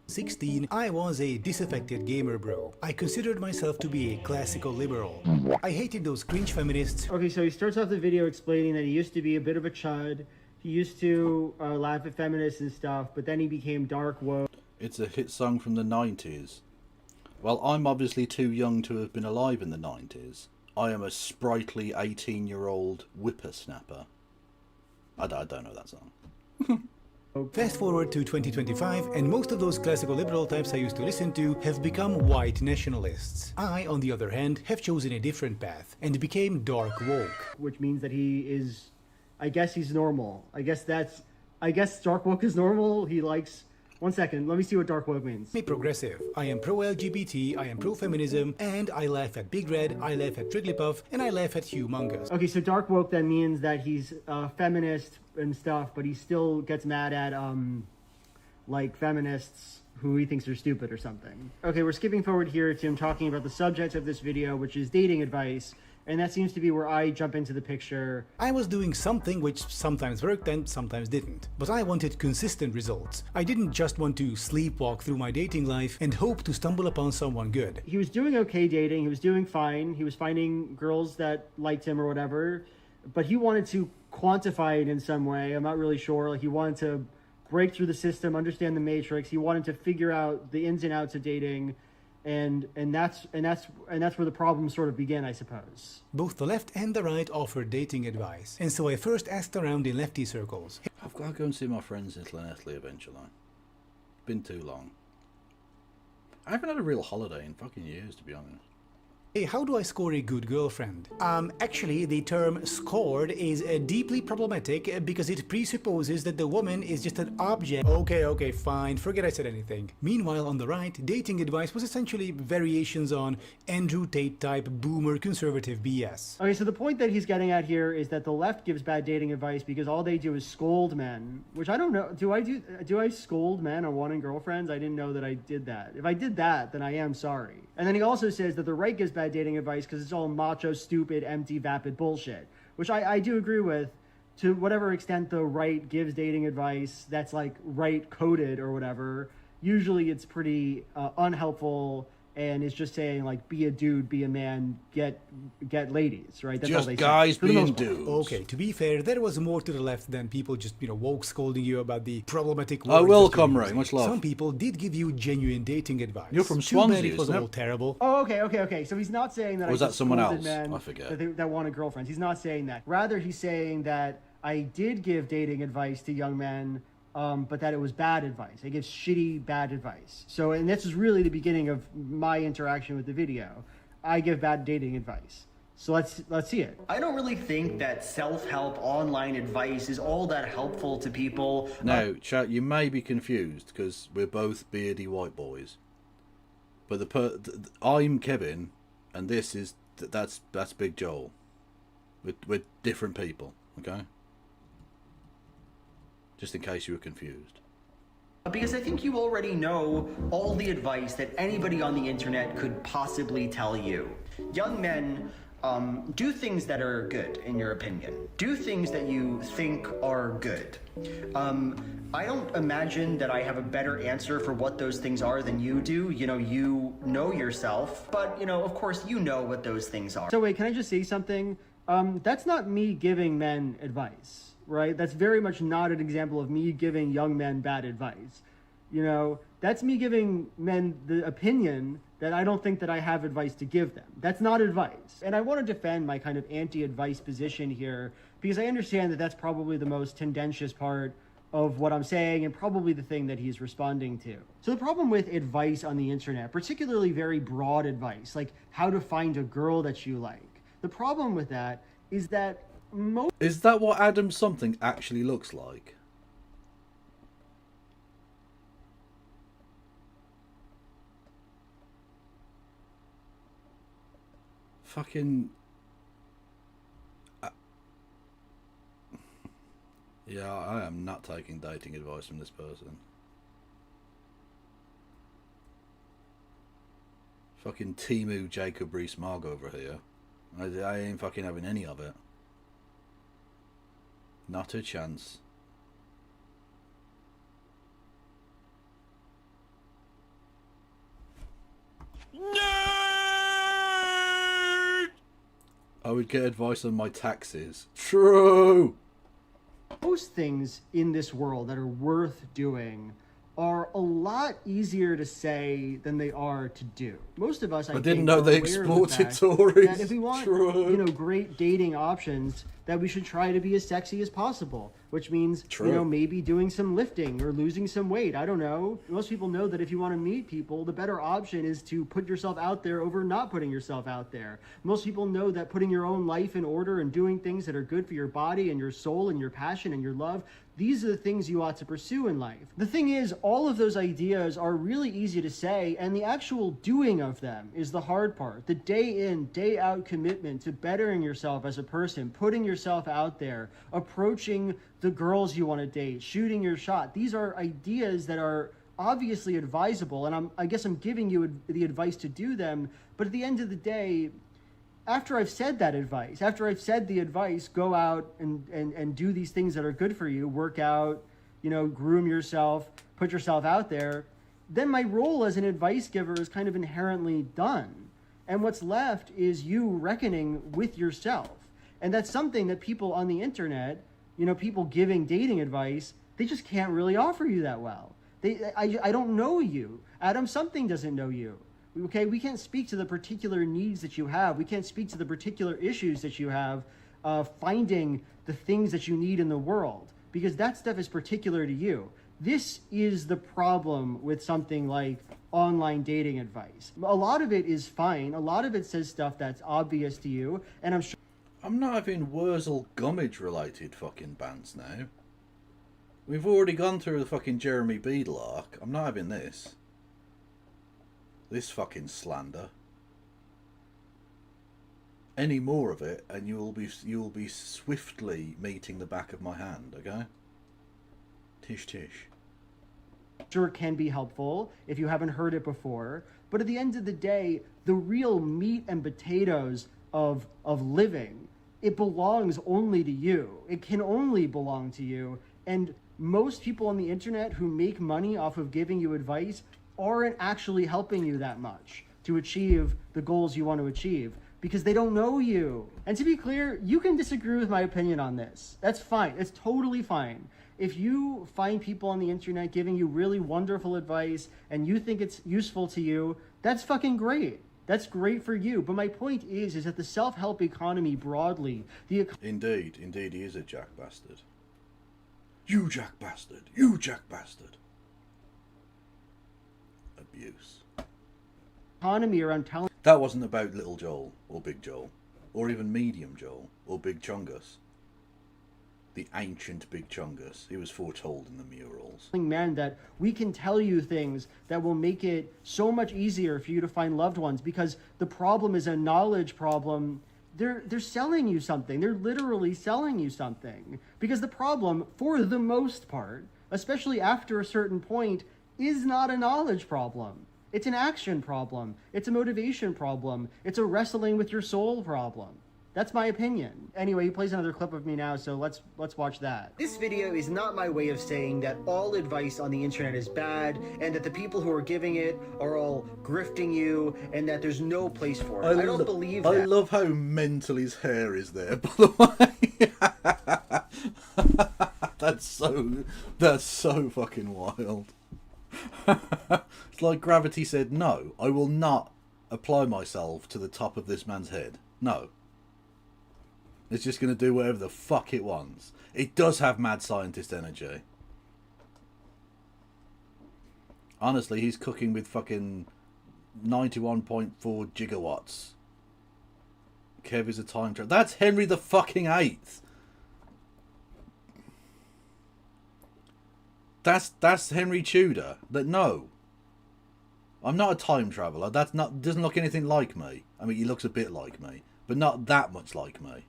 16, I was a disaffected gamer bro. I considered myself to be a classical liberal. I hated those cringe feminists. Okay, so he starts off the video explaining that he used to be a bit of a chud. He used to laugh at feminists and stuff, but then he became dark woke. It's a hit song from the 90s. Well, I'm obviously too young to have been alive in the 90s. I am a sprightly 18-year-old whippersnapper. I don't know that song. Fast forward to 2025, and most of those classical liberal types I used to listen to have become white nationalists. I, on the other hand, have chosen a different path and became dark woke. Which means that he is... I guess he's normal. I guess dark woke is normal. He likes... One second, let me see what dark woke means. I'm progressive. I am pro-LGBT, I am pro-feminism, and I laugh at Big Red, I laugh at Jigglypuff, and I laugh at Humongous. Okay, so dark woke then means that he's feminist and stuff, but he still gets mad at, like, feminists who he thinks are stupid or something. Okay, we're skipping forward here to him talking about the subject of this video, which is dating advice. And that seems to be where I jump into the picture. I was doing something which sometimes worked and sometimes didn't. But I wanted consistent results. I didn't just want to sleepwalk through my dating life and hope to stumble upon someone good. He was doing okay dating, he was doing fine, he was finding girls that liked him or whatever, but he wanted to quantify it in some way. I'm not really sure. Like, he wanted to break through the system, understand the matrix, he wanted to figure out the ins and outs of dating. And that's where the problems sort of begin, I suppose. Both the left and the right offered dating advice, and so I first asked around in lefty circles. I've got to go and see my friends in Llanelli eventually. Been too long. I haven't had a real holiday in fucking years, to be honest. Hey, how do I score a good girlfriend? Actually, the term scored is deeply problematic because it presupposes that the woman is just an object. Okay, fine, forget I said anything. Meanwhile, on the right, dating advice was essentially variations on Andrew Tate type boomer conservative BS. Okay, so the point that he's getting at here is that the left gives bad dating advice because all they do is scold men, which I don't know. Do I scold men on wanting girlfriends? I didn't know that I did that. If I did that, then I am sorry. And then he also says that the right gives bad dating advice because it's all macho, stupid, empty, vapid bullshit, which I do agree with. To whatever extent the right gives dating advice that's like right coded or whatever, usually it's pretty unhelpful and is just saying like, be a dude, be a man, get ladies, right? That's just all they guys say, being dudes. Okay, to be fair, there was more to the left than people just, woke scolding you about the problematic words. Oh, that welcome, you're Ray. using. Much love. Some people did give you genuine dating advice. You're from Too bad Swansea, it was isn't all it? terrible. Oh, okay. So he's not saying that Or was I that someone scolded else? men I forget. that wanted girlfriends. He's not saying that. Rather, he's saying that I did give dating advice to young men, but that it was bad advice. I give shitty, bad advice. So, and this is really the beginning of my interaction with the video. I give bad dating advice. So let's see it. I don't really think that self-help online advice is all that helpful to people. Now, chat, you may be confused because we're both beardy white boys. But I'm Kevin, and this is that's Big Joel. We're different people, okay? Just in case you were confused. Because I think you already know all the advice that anybody on the internet could possibly tell you. Young men, do things that are good, in your opinion. Do things that you think are good. I don't imagine that I have a better answer for what those things are than you do. You know yourself, but, of course, you know what those things are. So wait, can I just say something? That's not me giving men advice. Right? That's very much not an example of me giving young men bad advice. That's me giving men the opinion that I don't think that I have advice to give them. That's not advice. And I want to defend my kind of anti-advice position here because I understand that that's probably the most tendentious part of what I'm saying and probably the thing that he's responding to. So the problem with advice on the internet, particularly very broad advice, like how to find a girl that you like, the problem with that is that is that what Adam something actually looks like? Fucking... Yeah, I am not taking dating advice from this person. Fucking Timu Jacob Rees-Mogg over here. I ain't fucking having any of it. Not a chance. I would get advice on my taxes. True! Most things in this world that are worth doing are a lot easier to say than they are to do. Most of us, I didn't know they exported Tories. That if we want, great dating options, that we should try to be as sexy as possible, which means, maybe doing some lifting or losing some weight. I don't know. Most people know that if you want to meet people, the better option is to put yourself out there over not putting yourself out there. Most people know that putting your own life in order and doing things that are good for your body and your soul and your passion and your love, these are the things you ought to pursue in life. The thing is, all of those ideas are really easy to say, and the actual doing of them is the hard part. The day in, day out commitment to bettering yourself as a person, putting yourself out there, approaching the girls you want to date, shooting your shot. These are ideas that are obviously advisable, and I guess I'm giving you the advice to do them, but at the end of the day, after I've said that advice, after I've said the advice, go out and do these things that are good for you, work out, groom yourself, put yourself out there, then my role as an advice giver is kind of inherently done. And what's left is you reckoning with yourself. And that's something that people on the internet, people giving dating advice, they just can't really offer you that well. I don't know you. Adam something doesn't know you. Okay, we can't speak to the particular needs that you have. We can't speak to the particular issues that you have, finding the things that you need in the world, because that stuff is particular to you. This is the problem with something like online dating advice. A lot of it is fine. A lot of it says stuff that's obvious to you, and I'm sure... I'm not having Wurzel Gummidge related fucking bands now. We've already gone through the fucking Jeremy Beadle arc. I'm not having this. This fucking slander. Any more of it, and you will be swiftly meeting the back of my hand. Okay. Tish tish. Sure, it can be helpful if you haven't heard it before, but at the end of the day, the real meat and potatoes of living, it belongs only to you. It can only belong to you. And most people on the internet who make money off of giving you advice aren't actually helping you that much. to achieve the goals you want to achieve, because they don't know you. And to be clear, you can disagree with my opinion on this. That's fine. It's totally fine. If you find people on the internet giving you really wonderful advice and you think it's useful to you, that's fucking great. That's great for you. But my point is that the self-help economy broadly, Indeed, he is a jack bastard. You jack bastard. You jack bastard. Abuse. Economy around telling... That wasn't about Little Joel, or Big Joel, or even Medium Joel, or Big Chungus. The ancient Big Chungus. He was foretold in the murals. Men that we can tell you things that will make it so much easier for you to find loved ones, because the problem is a knowledge problem. They're selling you something. They're literally selling you something. Because the problem, for the most part, especially after a certain point, is not a knowledge problem. It's an action problem. It's a motivation problem. It's a wrestling with your soul problem. That's my opinion. Anyway, he plays another clip of me now, so let's watch that. This video is not my way of saying that all advice on the internet is bad, and that the people who are giving it are all grifting you, and that there's no place for it. I don't believe that. I love how mental his hair is there, by the way. That's so fucking wild. It's like gravity said, no, I will not apply myself to the top of this man's head. No. It's just going to do whatever the fuck it wants. It does have mad scientist energy. Honestly, he's cooking with fucking 91.4 gigawatts. Kev is a time traveler. That's Henry the fucking 8th. That's Henry Tudor. No. I'm not a time traveller. Doesn't look anything like me. I mean, he looks a bit like me, but not that much like me.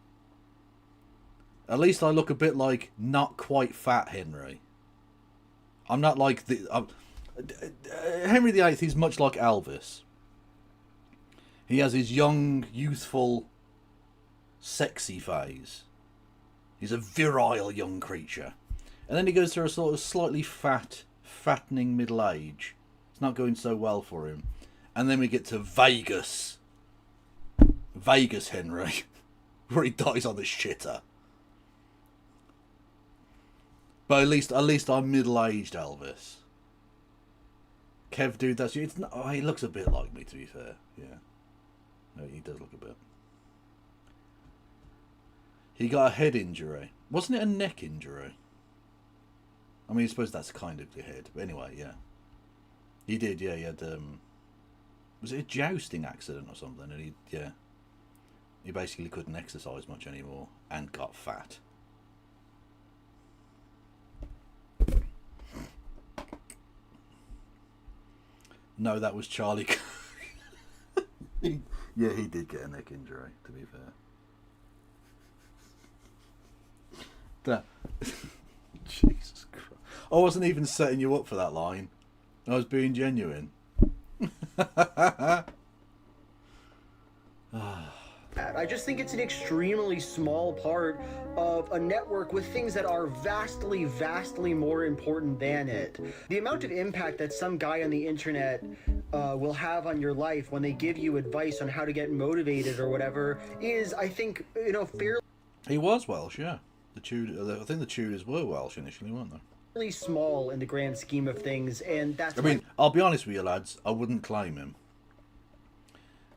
At least I look a bit like not quite fat Henry. I'm not like Henry VIII is much like Elvis. He has his young, youthful, sexy phase. He's a virile young creature. And then he goes through a sort of slightly fattening middle age. It's not going so well for him. And then we get to Vegas. Vegas Henry. Where he dies on the shitter. But at least I'm middle-aged Elvis. Kev, dude, it's not, oh, he looks a bit like me, to be fair. Yeah. No, he does look a bit. He got a head injury. Wasn't it a neck injury? I mean, I suppose that's kind of the head. But anyway, yeah. He did, yeah. He had, was it a jousting accident or something? And he basically couldn't exercise much anymore and got fat. No, that was Charlie. Yeah, he did get a neck injury, to be fair. Jesus Christ. I wasn't even setting you up for that line. I was being genuine. I just think it's an extremely small part of a network with things that are vastly, vastly more important than it. The amount of impact that some guy on the internet will have on your life when they give you advice on how to get motivated or whatever is, I think, fairly... He was Welsh, yeah. I think the Tudors were Welsh initially, weren't they? Really small in the grand scheme of things, and that's... I mean, I'll be honest with you, lads, I wouldn't claim him.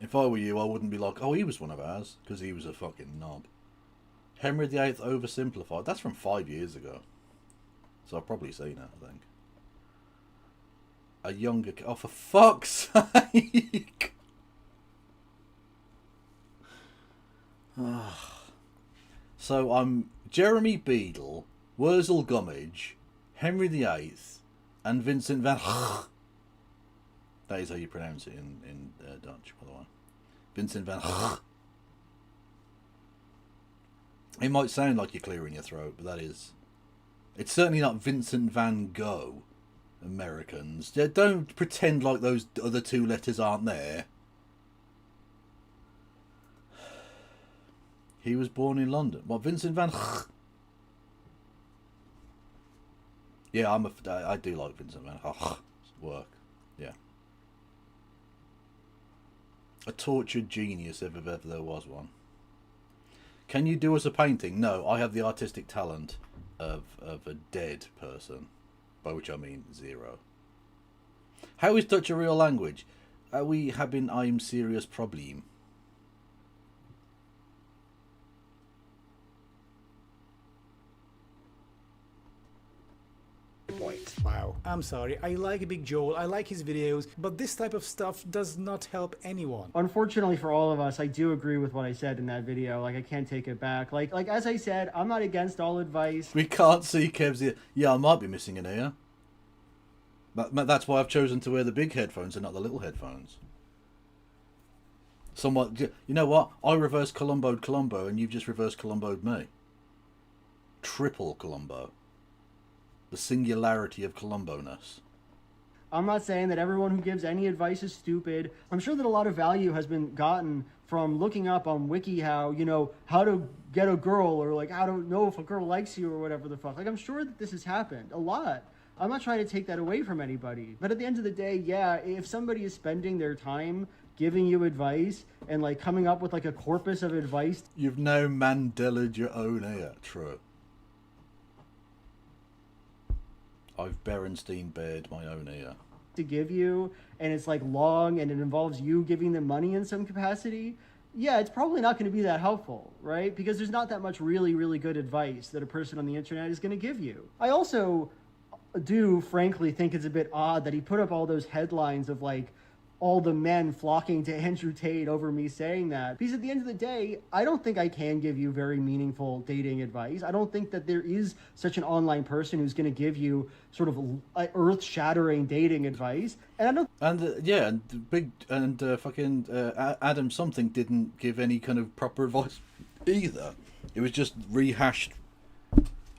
If I were you, I wouldn't be like, oh, he was one of ours, because he was a fucking knob. Henry VIII oversimplified. That's from 5 years ago. So I've probably seen it, I think. A younger... Oh, for fuck's sake! So I'm Jeremy Beadle, Wurzel Gummidge, Henry VIII, and Vincent van... That is how you pronounce it in Dutch, by the way. Vincent van... It might sound like you're clearing your throat, but that is... It's certainly not Vincent van Gogh, Americans. Don't pretend like those other two letters aren't there. He was born in London. What, Vincent van... Yeah, I do like Vincent van Gogh. Work. Yeah. A tortured genius, if ever there was one. Can you do us a painting? No, I have the artistic talent of a dead person, by which I mean 0. How is Dutch a real language? Are we having I'm serious problem? Point. Wow. I'm sorry, I like Big Joel, I like his videos, but this type of stuff does not help anyone. Unfortunately for all of us, I do agree with what I said in that video. Like, I can't take it back. Like as I said, I'm not against all advice. We can't see Kev's ear. Yeah, I might be missing an ear. That's why I've chosen to wear the big headphones and not the little headphones. Somewhat, you know what? I reverse Columbo'd Columbo and you've just reverse Columbo'd me. Triple Columbo. The singularity of Columbo-ness. I'm not saying that everyone who gives any advice is stupid. I'm sure that a lot of value has been gotten from looking up on WikiHow, you know, how to get a girl, or like how to know if a girl likes you or whatever the fuck. Like, I'm sure that this has happened a lot. I'm not trying to take that away from anybody. But at the end of the day, yeah, if somebody is spending their time giving you advice and like coming up with like a corpus of advice. You've now Mandela'd your own ear. True. I've Berenstein bared my own ear. To give you, and it's like long and it involves you giving them money in some capacity, yeah, it's probably not going to be that helpful, right? Because there's not that much really, really good advice that a person on the internet is going to give you. I also do frankly think it's a bit odd that he put up all those headlines of like all the men flocking to Andrew Tate over me saying that. Because at the end of the day, I don't think I can give you very meaningful dating advice. I don't think that there is such an online person who's going to give you sort of earth-shattering dating advice. And I don't. And yeah, and fucking Adam something didn't give any kind of proper advice either. It was just rehashed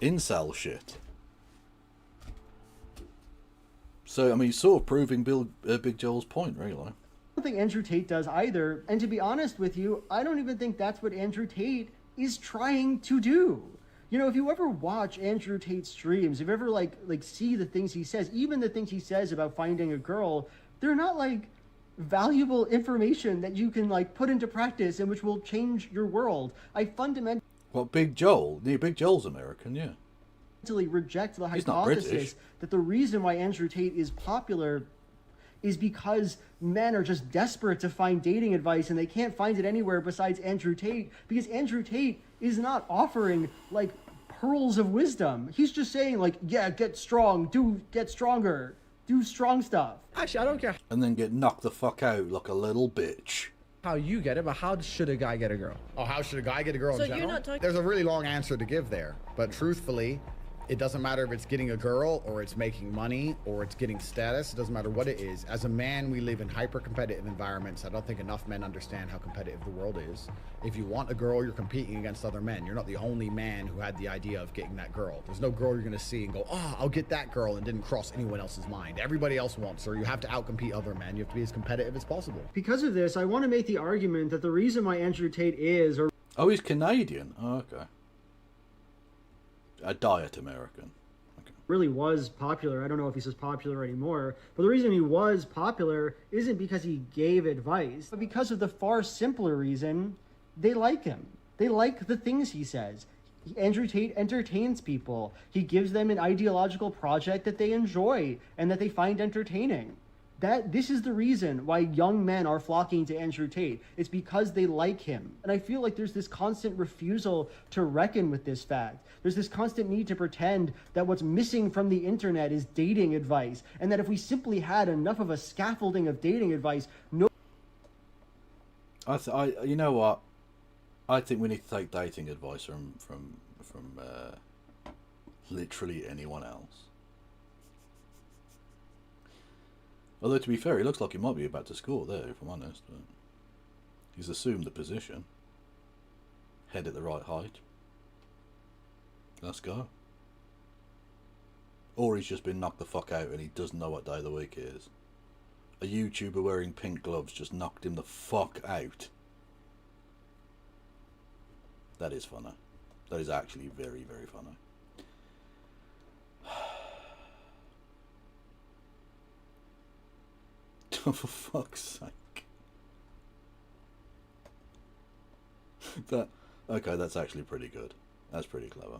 incel shit. So, I mean, sort of proving Big Joel's point, really. I don't think Andrew Tate does either. And to be honest with you, I don't even think that's what Andrew Tate is trying to do. You know, if you ever watch Andrew Tate streams, if you ever like see the things he says, even the things he says about finding a girl, they're not like valuable information that you can like put into practice and which will change your world. I fundamentally... Well, Big Joel? Yeah, Big Joel's American, yeah. Reject the hypothesis that the reason why Andrew Tate is popular is because men are just desperate to find dating advice and they can't find it anywhere besides Andrew Tate, because Andrew Tate is not offering like pearls of wisdom. He's just saying like, yeah, get strong, get stronger, do strong stuff. Actually, I don't care. And then get knocked the fuck out like a little bitch. How you get it, but how should a guy get a girl? Oh, how should a guy get a girl in general? You're not talking... There's a really long answer to give there, but truthfully, it doesn't matter if it's getting a girl or it's making money or it's getting status. It doesn't matter what it is. As a man, we live in hyper-competitive environments. I don't think enough men understand how competitive the world is. If you want a girl, you're competing against other men. You're not the only man who had the idea of getting that girl. There's no girl you're going to see and go, oh, I'll get that girl, and didn't cross anyone else's mind. Everybody else wants her. You have to outcompete other men. You have to be as competitive as possible. Because of this, I want to make the argument that the reason why Andrew Tate is... Oh, he's Canadian? Oh, okay. A diet American. Really was popular. I don't know if he's as popular anymore, but the reason he was popular isn't because he gave advice, but because of the far simpler reason they like him. They like the things he says. Andrew Tate entertains people. He gives them an ideological project that they enjoy and that they find entertaining. This is the reason why young men are flocking to Andrew Tate. It's because they like him. And I feel like there's this constant refusal to reckon with this fact. There's this constant need to pretend that what's missing from the internet is dating advice, and that if we simply had enough of a scaffolding of dating advice, no... you know what? I think we need to take dating advice from literally anyone else. Although, to be fair, he looks like he might be about to score there, if I'm honest. But he's assumed the position. Head at the right height. Let's go. Or he's just been knocked the fuck out and he doesn't know what day of the week it is. A YouTuber wearing pink gloves just knocked him the fuck out. That is funny. That is actually very, very funny. Oh, for fuck's sake. Okay, that's actually pretty good. That's pretty clever.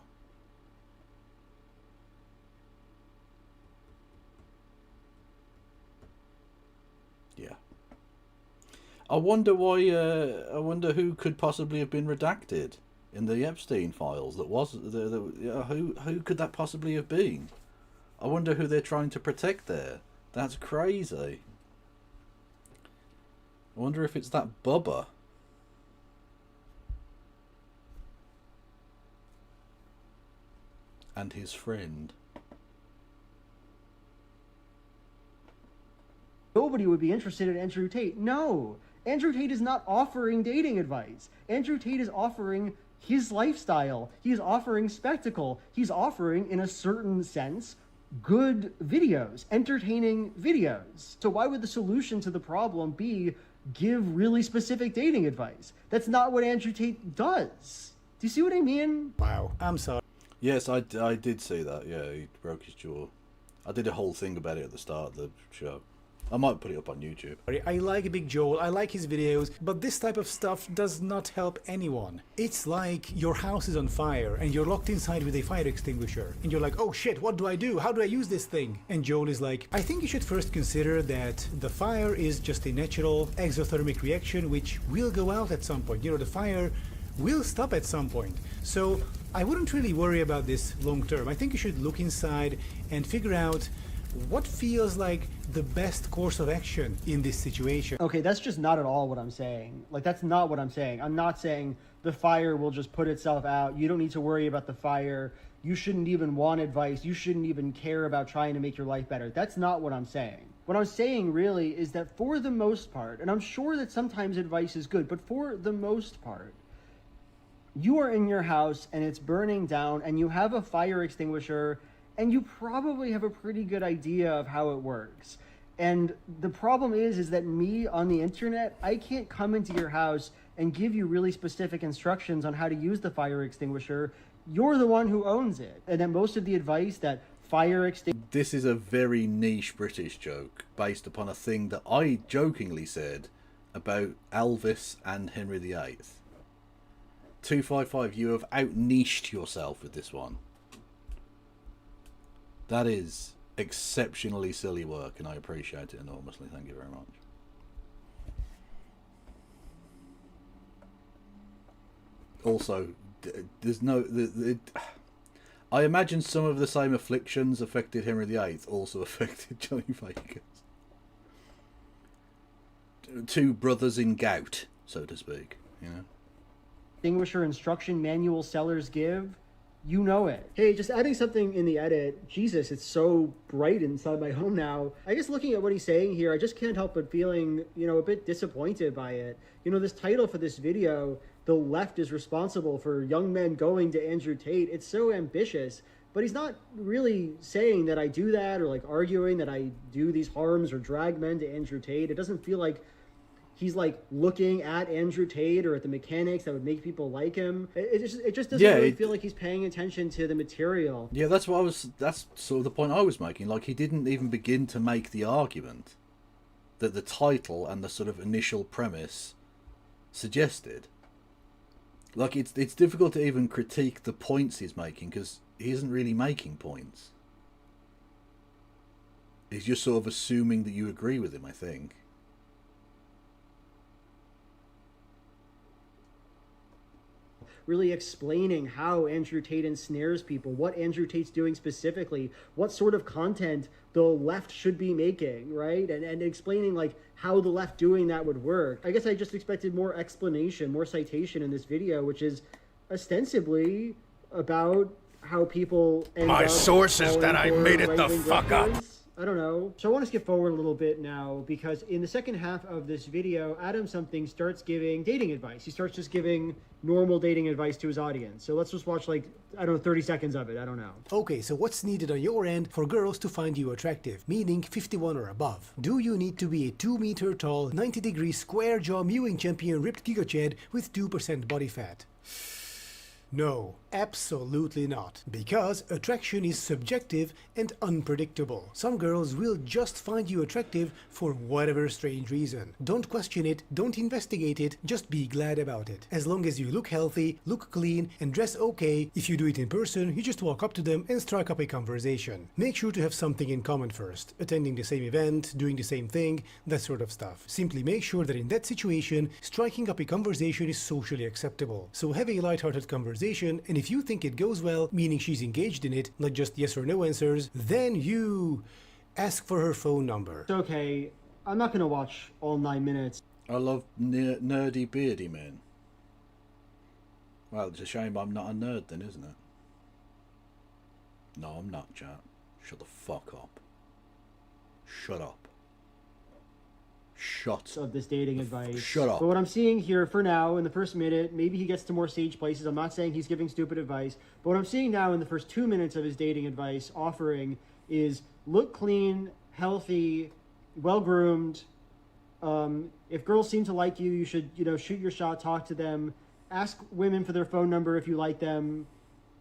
Yeah. I wonder why. I wonder who could possibly have been redacted in the Epstein files. Who could that possibly have been? I wonder who they're trying to protect there. That's crazy. I wonder if it's that Bubba. And his friend. Nobody would be interested in Andrew Tate. No, Andrew Tate is not offering dating advice. Andrew Tate is offering his lifestyle. He's offering spectacle. He's offering, in a certain sense, good videos, entertaining videos. So why would the solution to the problem be give really specific dating advice? That's not what Andrew Tate does. Do you see what I mean? Wow, I'm sorry. Yes, I did see that. Yeah, he broke his jaw. I did a whole thing about it at the start of the show. I might put it up on YouTube. I like Big Joel, I like his videos, but this type of stuff does not help anyone. It's like your house is on fire and you're locked inside with a fire extinguisher and you're like, oh shit, what do I do? How do I use this thing? And Joel is like, I think you should first consider that the fire is just a natural exothermic reaction which will go out at some point. You know, the fire will stop at some point. So I wouldn't really worry about this long term. I think you should look inside and figure out what feels like the best course of action in this situation. Okay, that's just not at all what I'm saying. Like, that's not what I'm saying. I'm not saying the fire will just put itself out. You don't need to worry about the fire. You shouldn't even want advice. You shouldn't even care about trying to make your life better. That's not what I'm saying. What I'm saying really is that for the most part, and I'm sure that sometimes advice is good, but for the most part, you are in your house and it's burning down and you have a fire extinguisher and you probably have a pretty good idea of how it works. And the problem is that me on the internet, I can't come into your house and give you really specific instructions on how to use the fire extinguisher. You're the one who owns it. And then most of the advice that fire extinguisher... This is a very niche British joke based upon a thing that I jokingly said about Elvis and Henry VIII. 255, you have out-niched yourself with this one. That is exceptionally silly work, and I appreciate it enormously. Thank you very much. Also, there's no... I imagine some of the same afflictions affected Henry VIII also affected Johnny Vegas. Two brothers in gout, so to speak, you know? Extinguisher instruction manual sellers give, you know it. Hey, just adding something in the edit. Jesus, it's so bright inside my home now. I guess looking at what he's saying here, I just can't help but feeling, you know, a bit disappointed by it. You know, this title for this video, "The Left is Responsible for Young Men Going to Andrew Tate," it's so ambitious, but he's not really saying that I do that or like arguing that I do these harms or drag men to Andrew Tate. It doesn't feel like he's like looking at Andrew Tate or at the mechanics that would make people like him. It just doesn't really feel like he's paying attention to the material. Yeah, that's sort of the point I was making. Like, he didn't even begin to make the argument that the title and the sort of initial premise suggested. Like, it's difficult to even critique the points he's making because he isn't really making points. He's just sort of assuming that you agree with him, I think. Really explaining how Andrew Tate ensnares people, what Andrew Tate's doing specifically, what sort of content the left should be making, right? And explaining like how the left doing that would work. I guess I just expected more explanation, more citation in this video, which is ostensibly about how people end My up source is that I falling made for it the right-wing fuck up. grifters. I don't know. So I want to skip forward a little bit now because in the second half of this video, Adam Something starts giving dating advice. He starts just giving normal dating advice to his audience. So let's just watch like, I don't know, 30 seconds of it. I don't know. Okay, so what's needed on your end for girls to find you attractive, meaning 51 or above? Do you need to be a 2-meter tall, 90-degree square jaw mewing champion ripped gigachad with 2% body fat? No, absolutely not. Because attraction is subjective and unpredictable. Some girls will just find you attractive for whatever strange reason. Don't question it, don't investigate it, just be glad about it. As long as you look healthy, look clean, and dress okay, if you do it in person, you just walk up to them and strike up a conversation. Make sure to have something in common first. Attending the same event, doing the same thing, that sort of stuff. Simply make sure that in that situation, striking up a conversation is socially acceptable. So have a lighthearted conversation, and if you think it goes well, meaning she's engaged in it, not just yes or no answers, then you ask for her phone number. It's okay. I'm not gonna watch all 9 minutes. I love nerdy beardy men. Well, it's a shame I'm not a nerd then, isn't it? No, I'm not, chat. Shut the fuck up. Shut up. Shut of this dating advice. Shut up. But what I'm seeing here for now in the first minute, maybe he gets to more stage places. I'm not saying he's giving stupid advice, but what I'm seeing now in the first 2 minutes of his dating advice offering is look clean, healthy, well groomed. If girls seem to like you, you should, shoot your shot, talk to them, ask women for their phone number if you like them.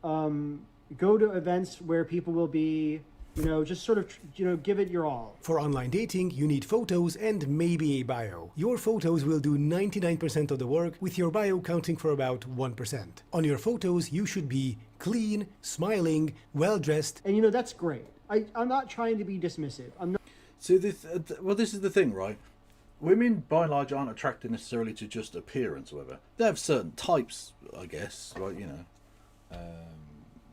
Go to events where people will be. Just sort of, give it your all. For online dating, you need photos and maybe a bio. Your photos will do 99% of the work, with your bio counting for about 1%. On your photos, you should be clean, smiling, well-dressed. And that's great. I'm not trying to be dismissive. I'm not. See, this is the thing, right? Women, by and large, aren't attracted necessarily to just appearance or whatever. They have certain types, I guess, right?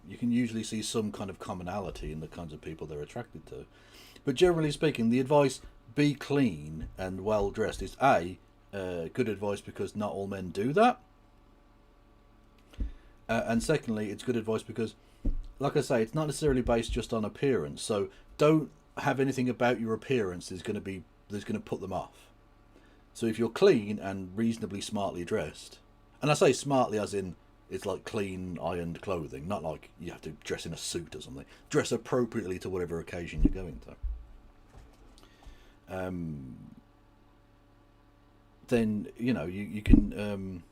You can usually see some kind of commonality in the kinds of people they're attracted to. But generally speaking, the advice, be clean and well dressed, is good advice because not all men do that. And secondly, it's good advice because, like I say, it's not necessarily based just on appearance. So don't have anything about your appearance that's going to put them off. So if you're clean and reasonably smartly dressed, and I say smartly as in, it's like clean, ironed clothing, not like you have to dress in a suit or something. Dress appropriately to whatever occasion you're going to. Then, you can...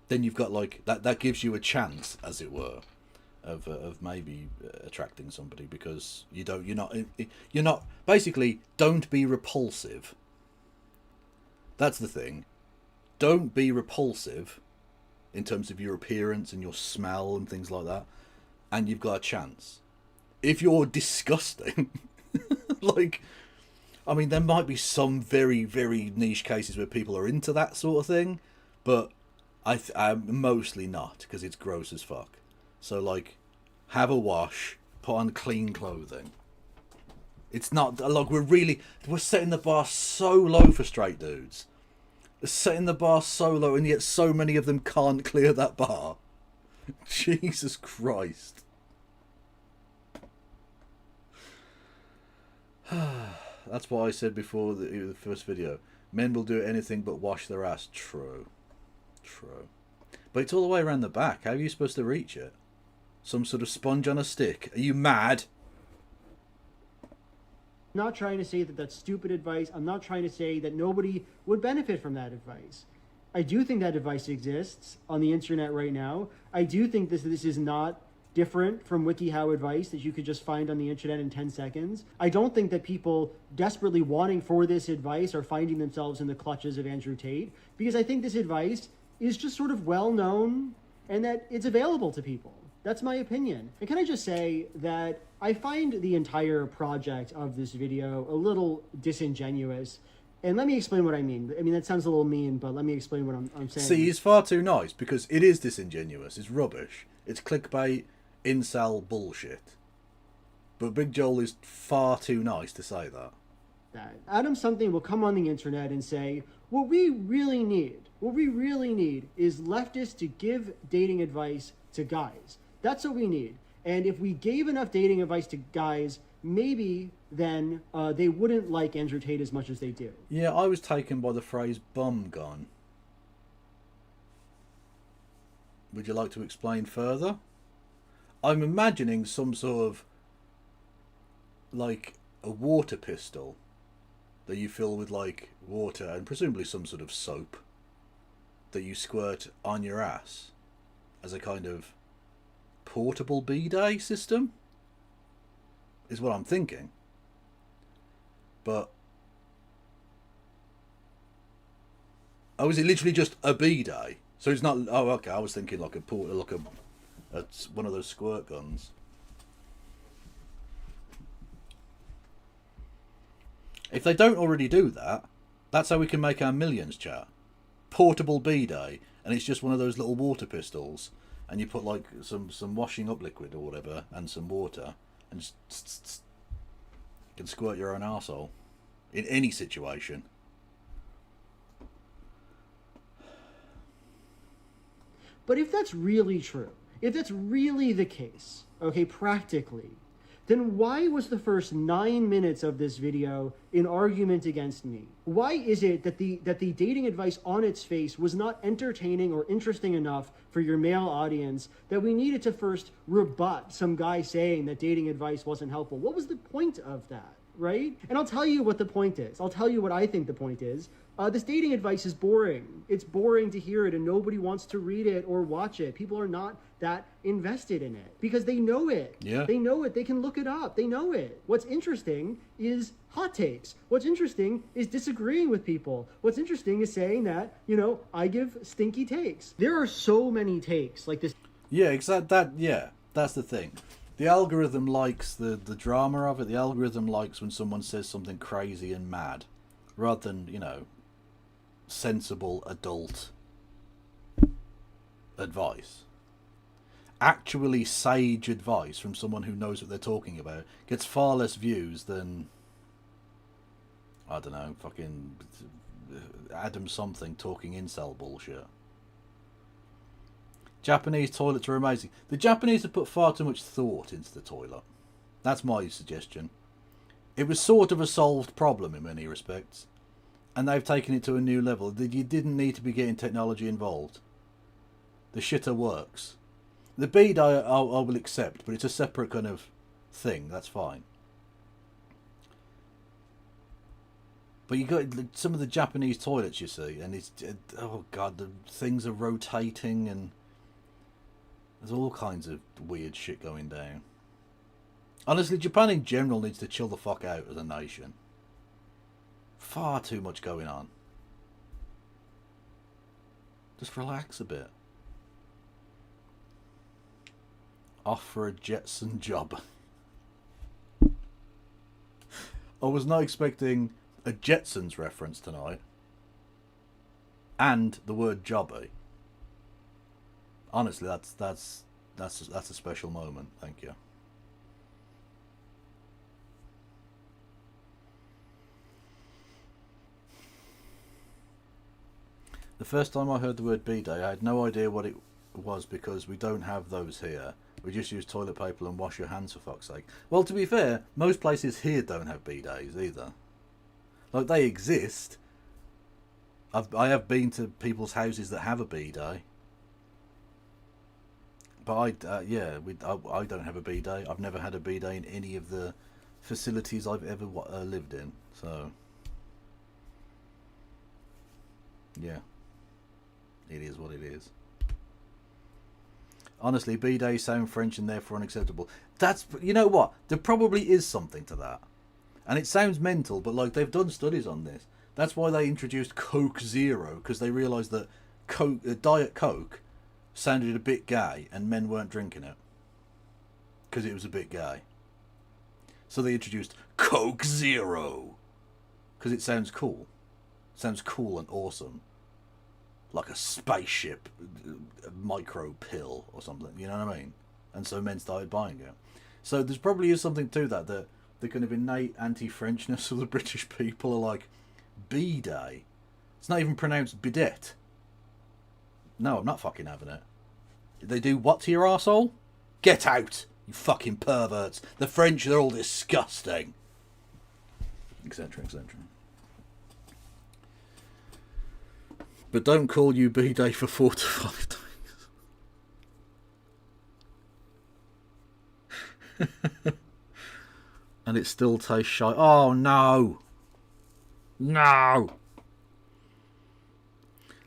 then you've got, like, that gives you a chance, as it were, of maybe attracting somebody, because you're not... Basically, don't be repulsive. That's the thing. Don't be repulsive in terms of your appearance and your smell and things like that, and you've got a chance. If you're disgusting, there might be some very, very niche cases where people are into that sort of thing, but I'm mostly not, because it's gross as fuck. So, have a wash, put on clean clothing. It's not, we're setting the bar so low for straight dudes. Setting the bar so low, and yet so many of them can't clear that bar. Jesus Christ. That's what I said before the first video. Men will do anything but wash their ass. True. But it's all the way around the back. How are you supposed to reach it? Some sort of sponge on a stick? Are you mad? I'm not trying to say that that's stupid advice. I'm not trying to say that nobody would benefit from that advice. I do think that advice exists on the internet right now. I do think this is not different from WikiHow advice that you could just find on the internet in 10 seconds. I don't think that people desperately wanting for this advice are finding themselves in the clutches of Andrew Tate, because I think this advice is just sort of well known and that it's available to people. That's my opinion. And can I just say that I find the entire project of this video a little disingenuous. And let me explain what I mean. I mean, that sounds a little mean, but let me explain what I'm saying. See, he's far too nice, because it is disingenuous. It's rubbish. It's clickbait, incel bullshit. But Big Joel is far too nice to say that. Adam something will come on the internet and say, what we really need is leftists to give dating advice to guys. That's what we need. And if we gave enough dating advice to guys, maybe then they wouldn't like Andrew Tate as much as they do. Yeah, I was taken by the phrase bum gone. Would you like to explain further? I'm imagining some sort of, like, a water pistol that you fill with, water and presumably some sort of soap that you squirt on your ass. as a kind of portable bidet system, is what I'm thinking. But oh, is it literally just a bidet? So it's not. Oh, okay. I was thinking like one of those squirt guns. If they don't already do that, that's how we can make our millions, chat. Portable bidet, and it's just one of those little water pistols, and you put like some washing up liquid or whatever, and some water, and just you can squirt your own arsehole in any situation. But if that's really true, if that's really the case, okay, practically, then why was the first 9 minutes of this video an argument against me? Why is it that the dating advice on its face was not entertaining or interesting enough for your male audience that we needed to first rebut some guy saying that dating advice wasn't helpful? What was the point of that, right? And I'll tell you what the point is. I'll tell you what I think the point is. This dating advice is boring. It's boring to hear it, and nobody wants to read it or watch it. People are not that invested in it because they know it. Yeah. They know it. They can look it up. They know it. What's interesting is hot takes. What's interesting is disagreeing with people. What's interesting is saying that, you know, I give stinky takes. There are so many takes like this. Yeah, exactly. That's the thing. The algorithm likes the drama of it. The algorithm likes when someone says something crazy and mad, rather than, you know, sensible adult advice. Actually sage advice from someone who knows what they're talking about gets far less views than, I don't know, fucking Adam something talking incel bullshit. Japanese toilets are amazing. The Japanese have put far too much thought into the toilet. That's my suggestion. It was sort of a solved problem in many respects, and they've taken it to a new level. You didn't need to be getting technology involved. The shitter works. The bidet I will accept, but it's a separate kind of thing. That's fine. But you got some of the Japanese toilets, you see, and it's oh god, the things are rotating, and there's all kinds of weird shit going down. Honestly, Japan in general needs to chill the fuck out as a nation. Far too much going on. Just relax a bit. Off for a Jetson job. I was not expecting a Jetsons reference tonight. And the word jobby. Honestly, that's a special moment. Thank you. The first time I heard the word bidet, I had no idea what it was because we don't have those here. We just use toilet paper and wash your hands, for fuck's sake. Well, to be fair, most places here don't have bidets either. Like, they exist. I have been to people's houses that have a bidet. But I don't have a bidet. I've never had a bidet in any of the facilities I've ever lived in. So, yeah. It is what it is. Honestly, bidets sound French and therefore unacceptable. That's, you know what? There probably is something to that. And it sounds mental, but like, they've done studies on this. That's why they introduced Coke Zero, because they realised that Diet Coke sounded a bit gay and men weren't drinking it. Because it was a bit gay. So they introduced Coke Zero. Because it sounds cool. It sounds cool and awesome. Like a spaceship micro pill or something, you know what I mean? And so men started buying it. So there's probably is something to that, that the kind of innate anti-Frenchness of the British people are like, bidet. It's not even pronounced bidet. No, I'm not fucking having it. They do what to your arsehole? Get out, you fucking perverts. The French, they're all disgusting. Etc, etc. But don't call you bidet for 4 to 5 days. And it still tastes shite. Oh no! No!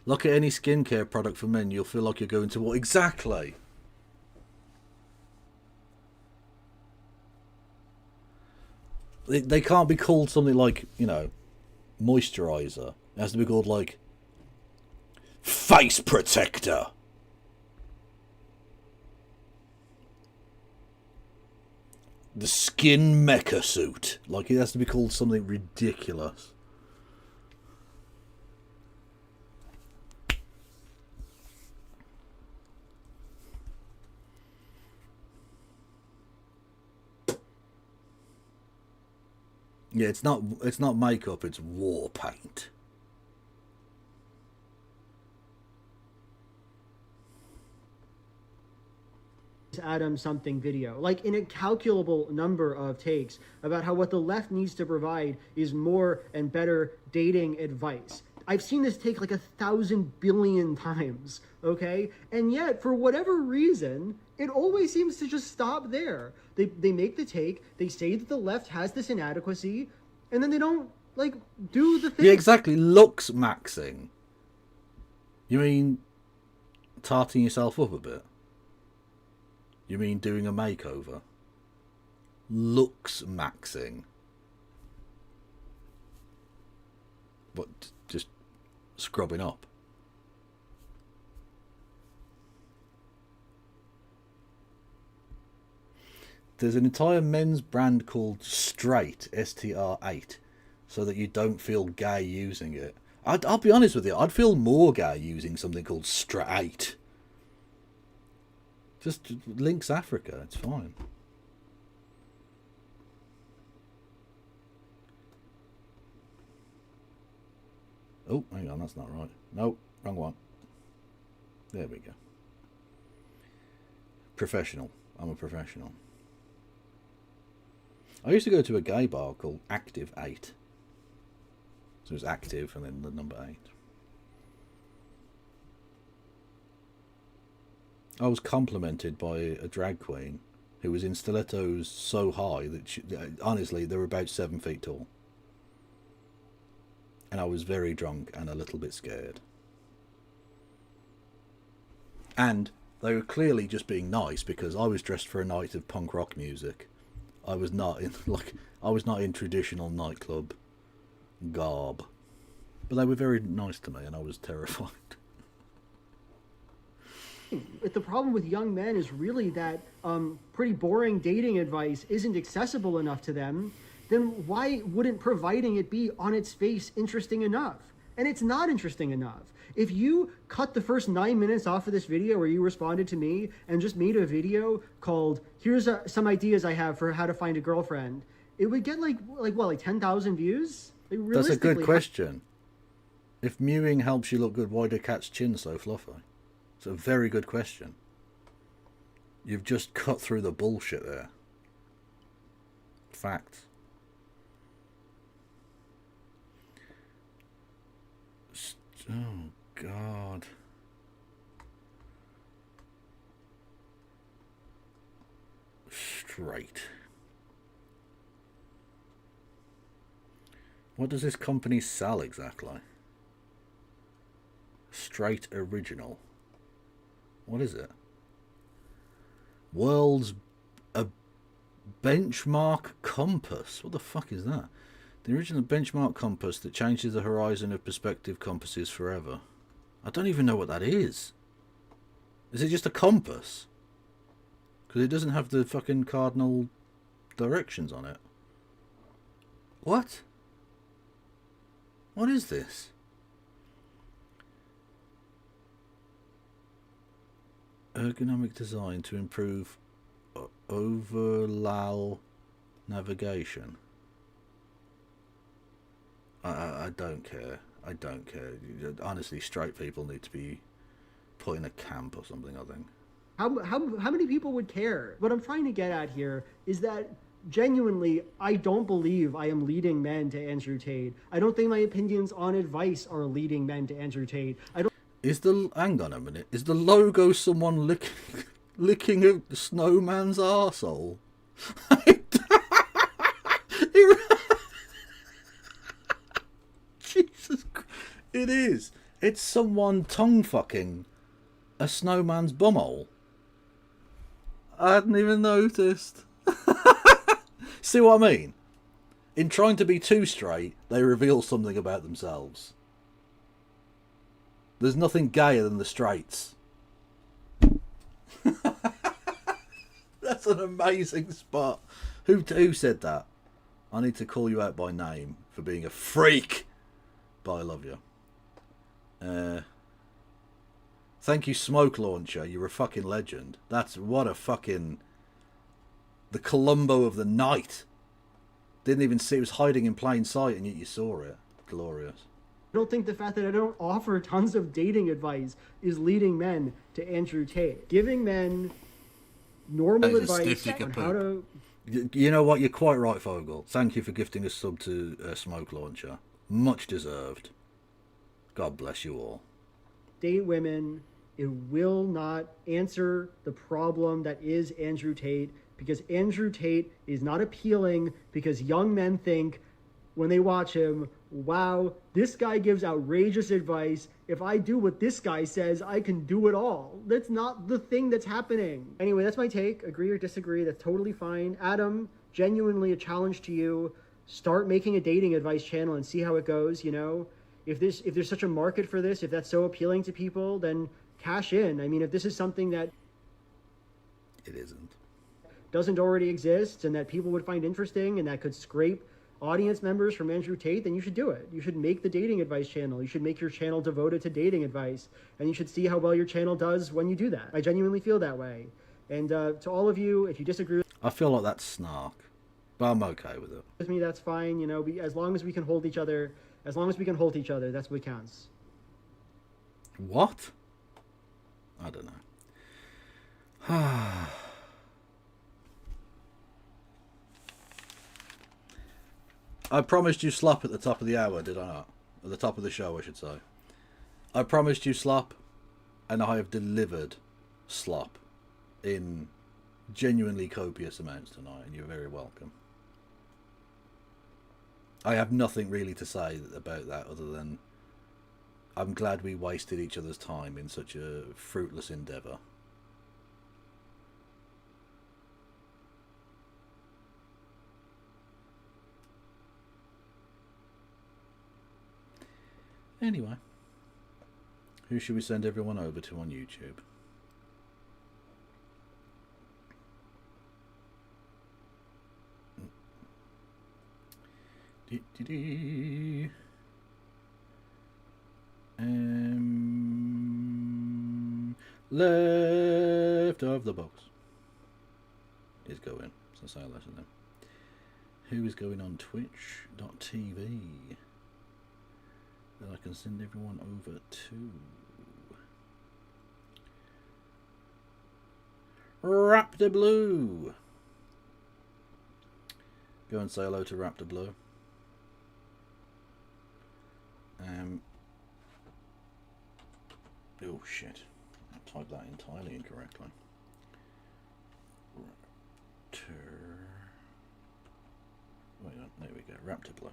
Look at any skincare product for men, you'll feel like you're going to what exactly? They can't be called something like, you know, moisturizer. It has to be called like face protector. The skin mecha suit. Like, it has to be called something ridiculous. Yeah, it's not makeup, it's war paint. Adam something video, like an incalculable number of takes about how what the left needs to provide is more and better dating advice. I've seen this take like 1,000 billion times, okay? And yet, for whatever reason, it always seems to just stop there. They make the take, they say that the left has this inadequacy, and then they don't, like, do the thing. Yeah, exactly. Looks maxing. You mean tarting yourself up a bit? You mean doing a makeover? Looks maxing. What, just scrubbing up? There's an entire men's brand called Straight, STR8, so that you don't feel gay using it. I'll be honest with you, I'd feel more gay using something called Straight. Just links Africa, it's fine. Oh, hang on, that's not right. No, wrong one. There we go. Professional. I'm a professional. I used to go to a gay bar called Active 8. So it was active and then the number 8. I was complimented by a drag queen who was in stilettos so high that she, honestly, they were about 7 feet tall. And I was very drunk and a little bit scared. And they were clearly just being nice because I was dressed for a night of punk rock music. I was not in traditional nightclub garb. But they were very nice to me and I was terrified. The problem with young men is really that pretty boring dating advice isn't accessible enough to them. Then why wouldn't providing it be on its face interesting enough? And it's not interesting enough. If you cut the first 9 minutes off of this video where you responded to me and just made a video called, here's some ideas I have for how to find a girlfriend, it would get like 10,000 views? That's a good question. If mewing helps you look good, why do cats' chin so fluffy? It's a very good question. You've just cut through the bullshit there. Facts. Oh, God. Straight. What does this company sell exactly? Straight Original. What is it? World's a benchmark compass. What the fuck is that? The original benchmark compass that changes the horizon of perspective compasses forever. I don't even know what that is. Is it just a compass? Because it doesn't have the fucking cardinal directions on it. What? What is this? Ergonomic design to improve overall navigation. I don't care. I don't care. Honestly, straight people need to be put in a camp or something, I think. How many people would care? What I'm trying to get at here is that genuinely, I don't believe I am leading men to Andrew Tate. I don't think my opinions on advice are leading men to Andrew Tate. Hang on a minute. Is the logo someone licking a snowman's arsehole? Jesus Christ. It is. It's someone tongue fucking a snowman's bumhole. I hadn't even noticed. See what I mean? In trying to be too straight, they reveal something about themselves. There's nothing gayer than the straights. That's an amazing spot. Who said that? I need to call you out by name for being a freak. But I love you. Thank you, Smoke Launcher. You're a fucking legend. That's what a fucking... The Columbo of the night. Didn't even see it was hiding in plain sight, and yet you saw it. Glorious. I don't think the fact that I don't offer tons of dating advice is leading men to Andrew Tate. Giving men normal advice on how to... You know what? You're quite right, Fogel. Thank you for gifting a sub to Smoke Launcher. Much deserved. God bless you all. Date women. It will not answer the problem that is Andrew Tate, because Andrew Tate is not appealing because young men think when they watch him, wow, this guy gives outrageous advice. If I do what this guy says, I can do it all. That's not the thing that's happening. Anyway, that's my take. Agree or disagree, that's totally fine. Adam, genuinely a challenge to you. Start making a dating advice channel and see how it goes, you know? If there's such a market for this, if that's so appealing to people, then cash in. I mean, if this is something that it isn't, doesn't already exist and that people would find interesting and that could scrape audience members from Andrew Tate, then you should do it. You should make the dating advice channel. You should make your channel devoted to dating advice, and you should see how well your channel does when you do that. I genuinely feel that way. And to all of you, if you disagree I feel like that's snark, but I'm okay with it. with me, that's fine. You know, as long as we can hold each other, that's what counts. What? I don't know. I promised you slop at the top of the hour, did I not? At the top of the show, I should say. I promised you slop, and I have delivered slop in genuinely copious amounts tonight, and you're very welcome. I have nothing really to say about that other than I'm glad we wasted each other's time in such a fruitless endeavour. Anyway, who should we send everyone over to on YouTube? Left of the box is going. So say hello to them. Who is going on Twitch.tv that I can send everyone over to? Raptor Blue. Go and say hello to Raptor Blue. Oh shit, I typed that entirely incorrectly. There we go, Raptor Blue.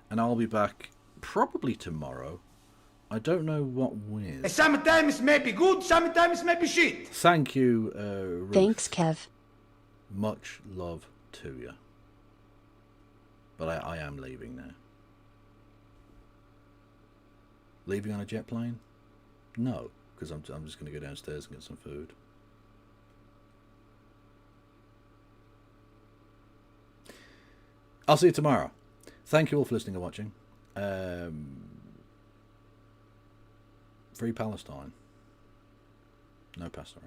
And I'll be back probably tomorrow. I don't know what with. Sometimes may be good, sometimes may be shit. Thank you, Ruth. Thanks, Kev. Much love to you. But I am leaving now. Leaving on a jet plane? No, because I'm just going to go downstairs and get some food. I'll see you tomorrow. Thank you all for listening and watching. Free Palestine. No Pastor.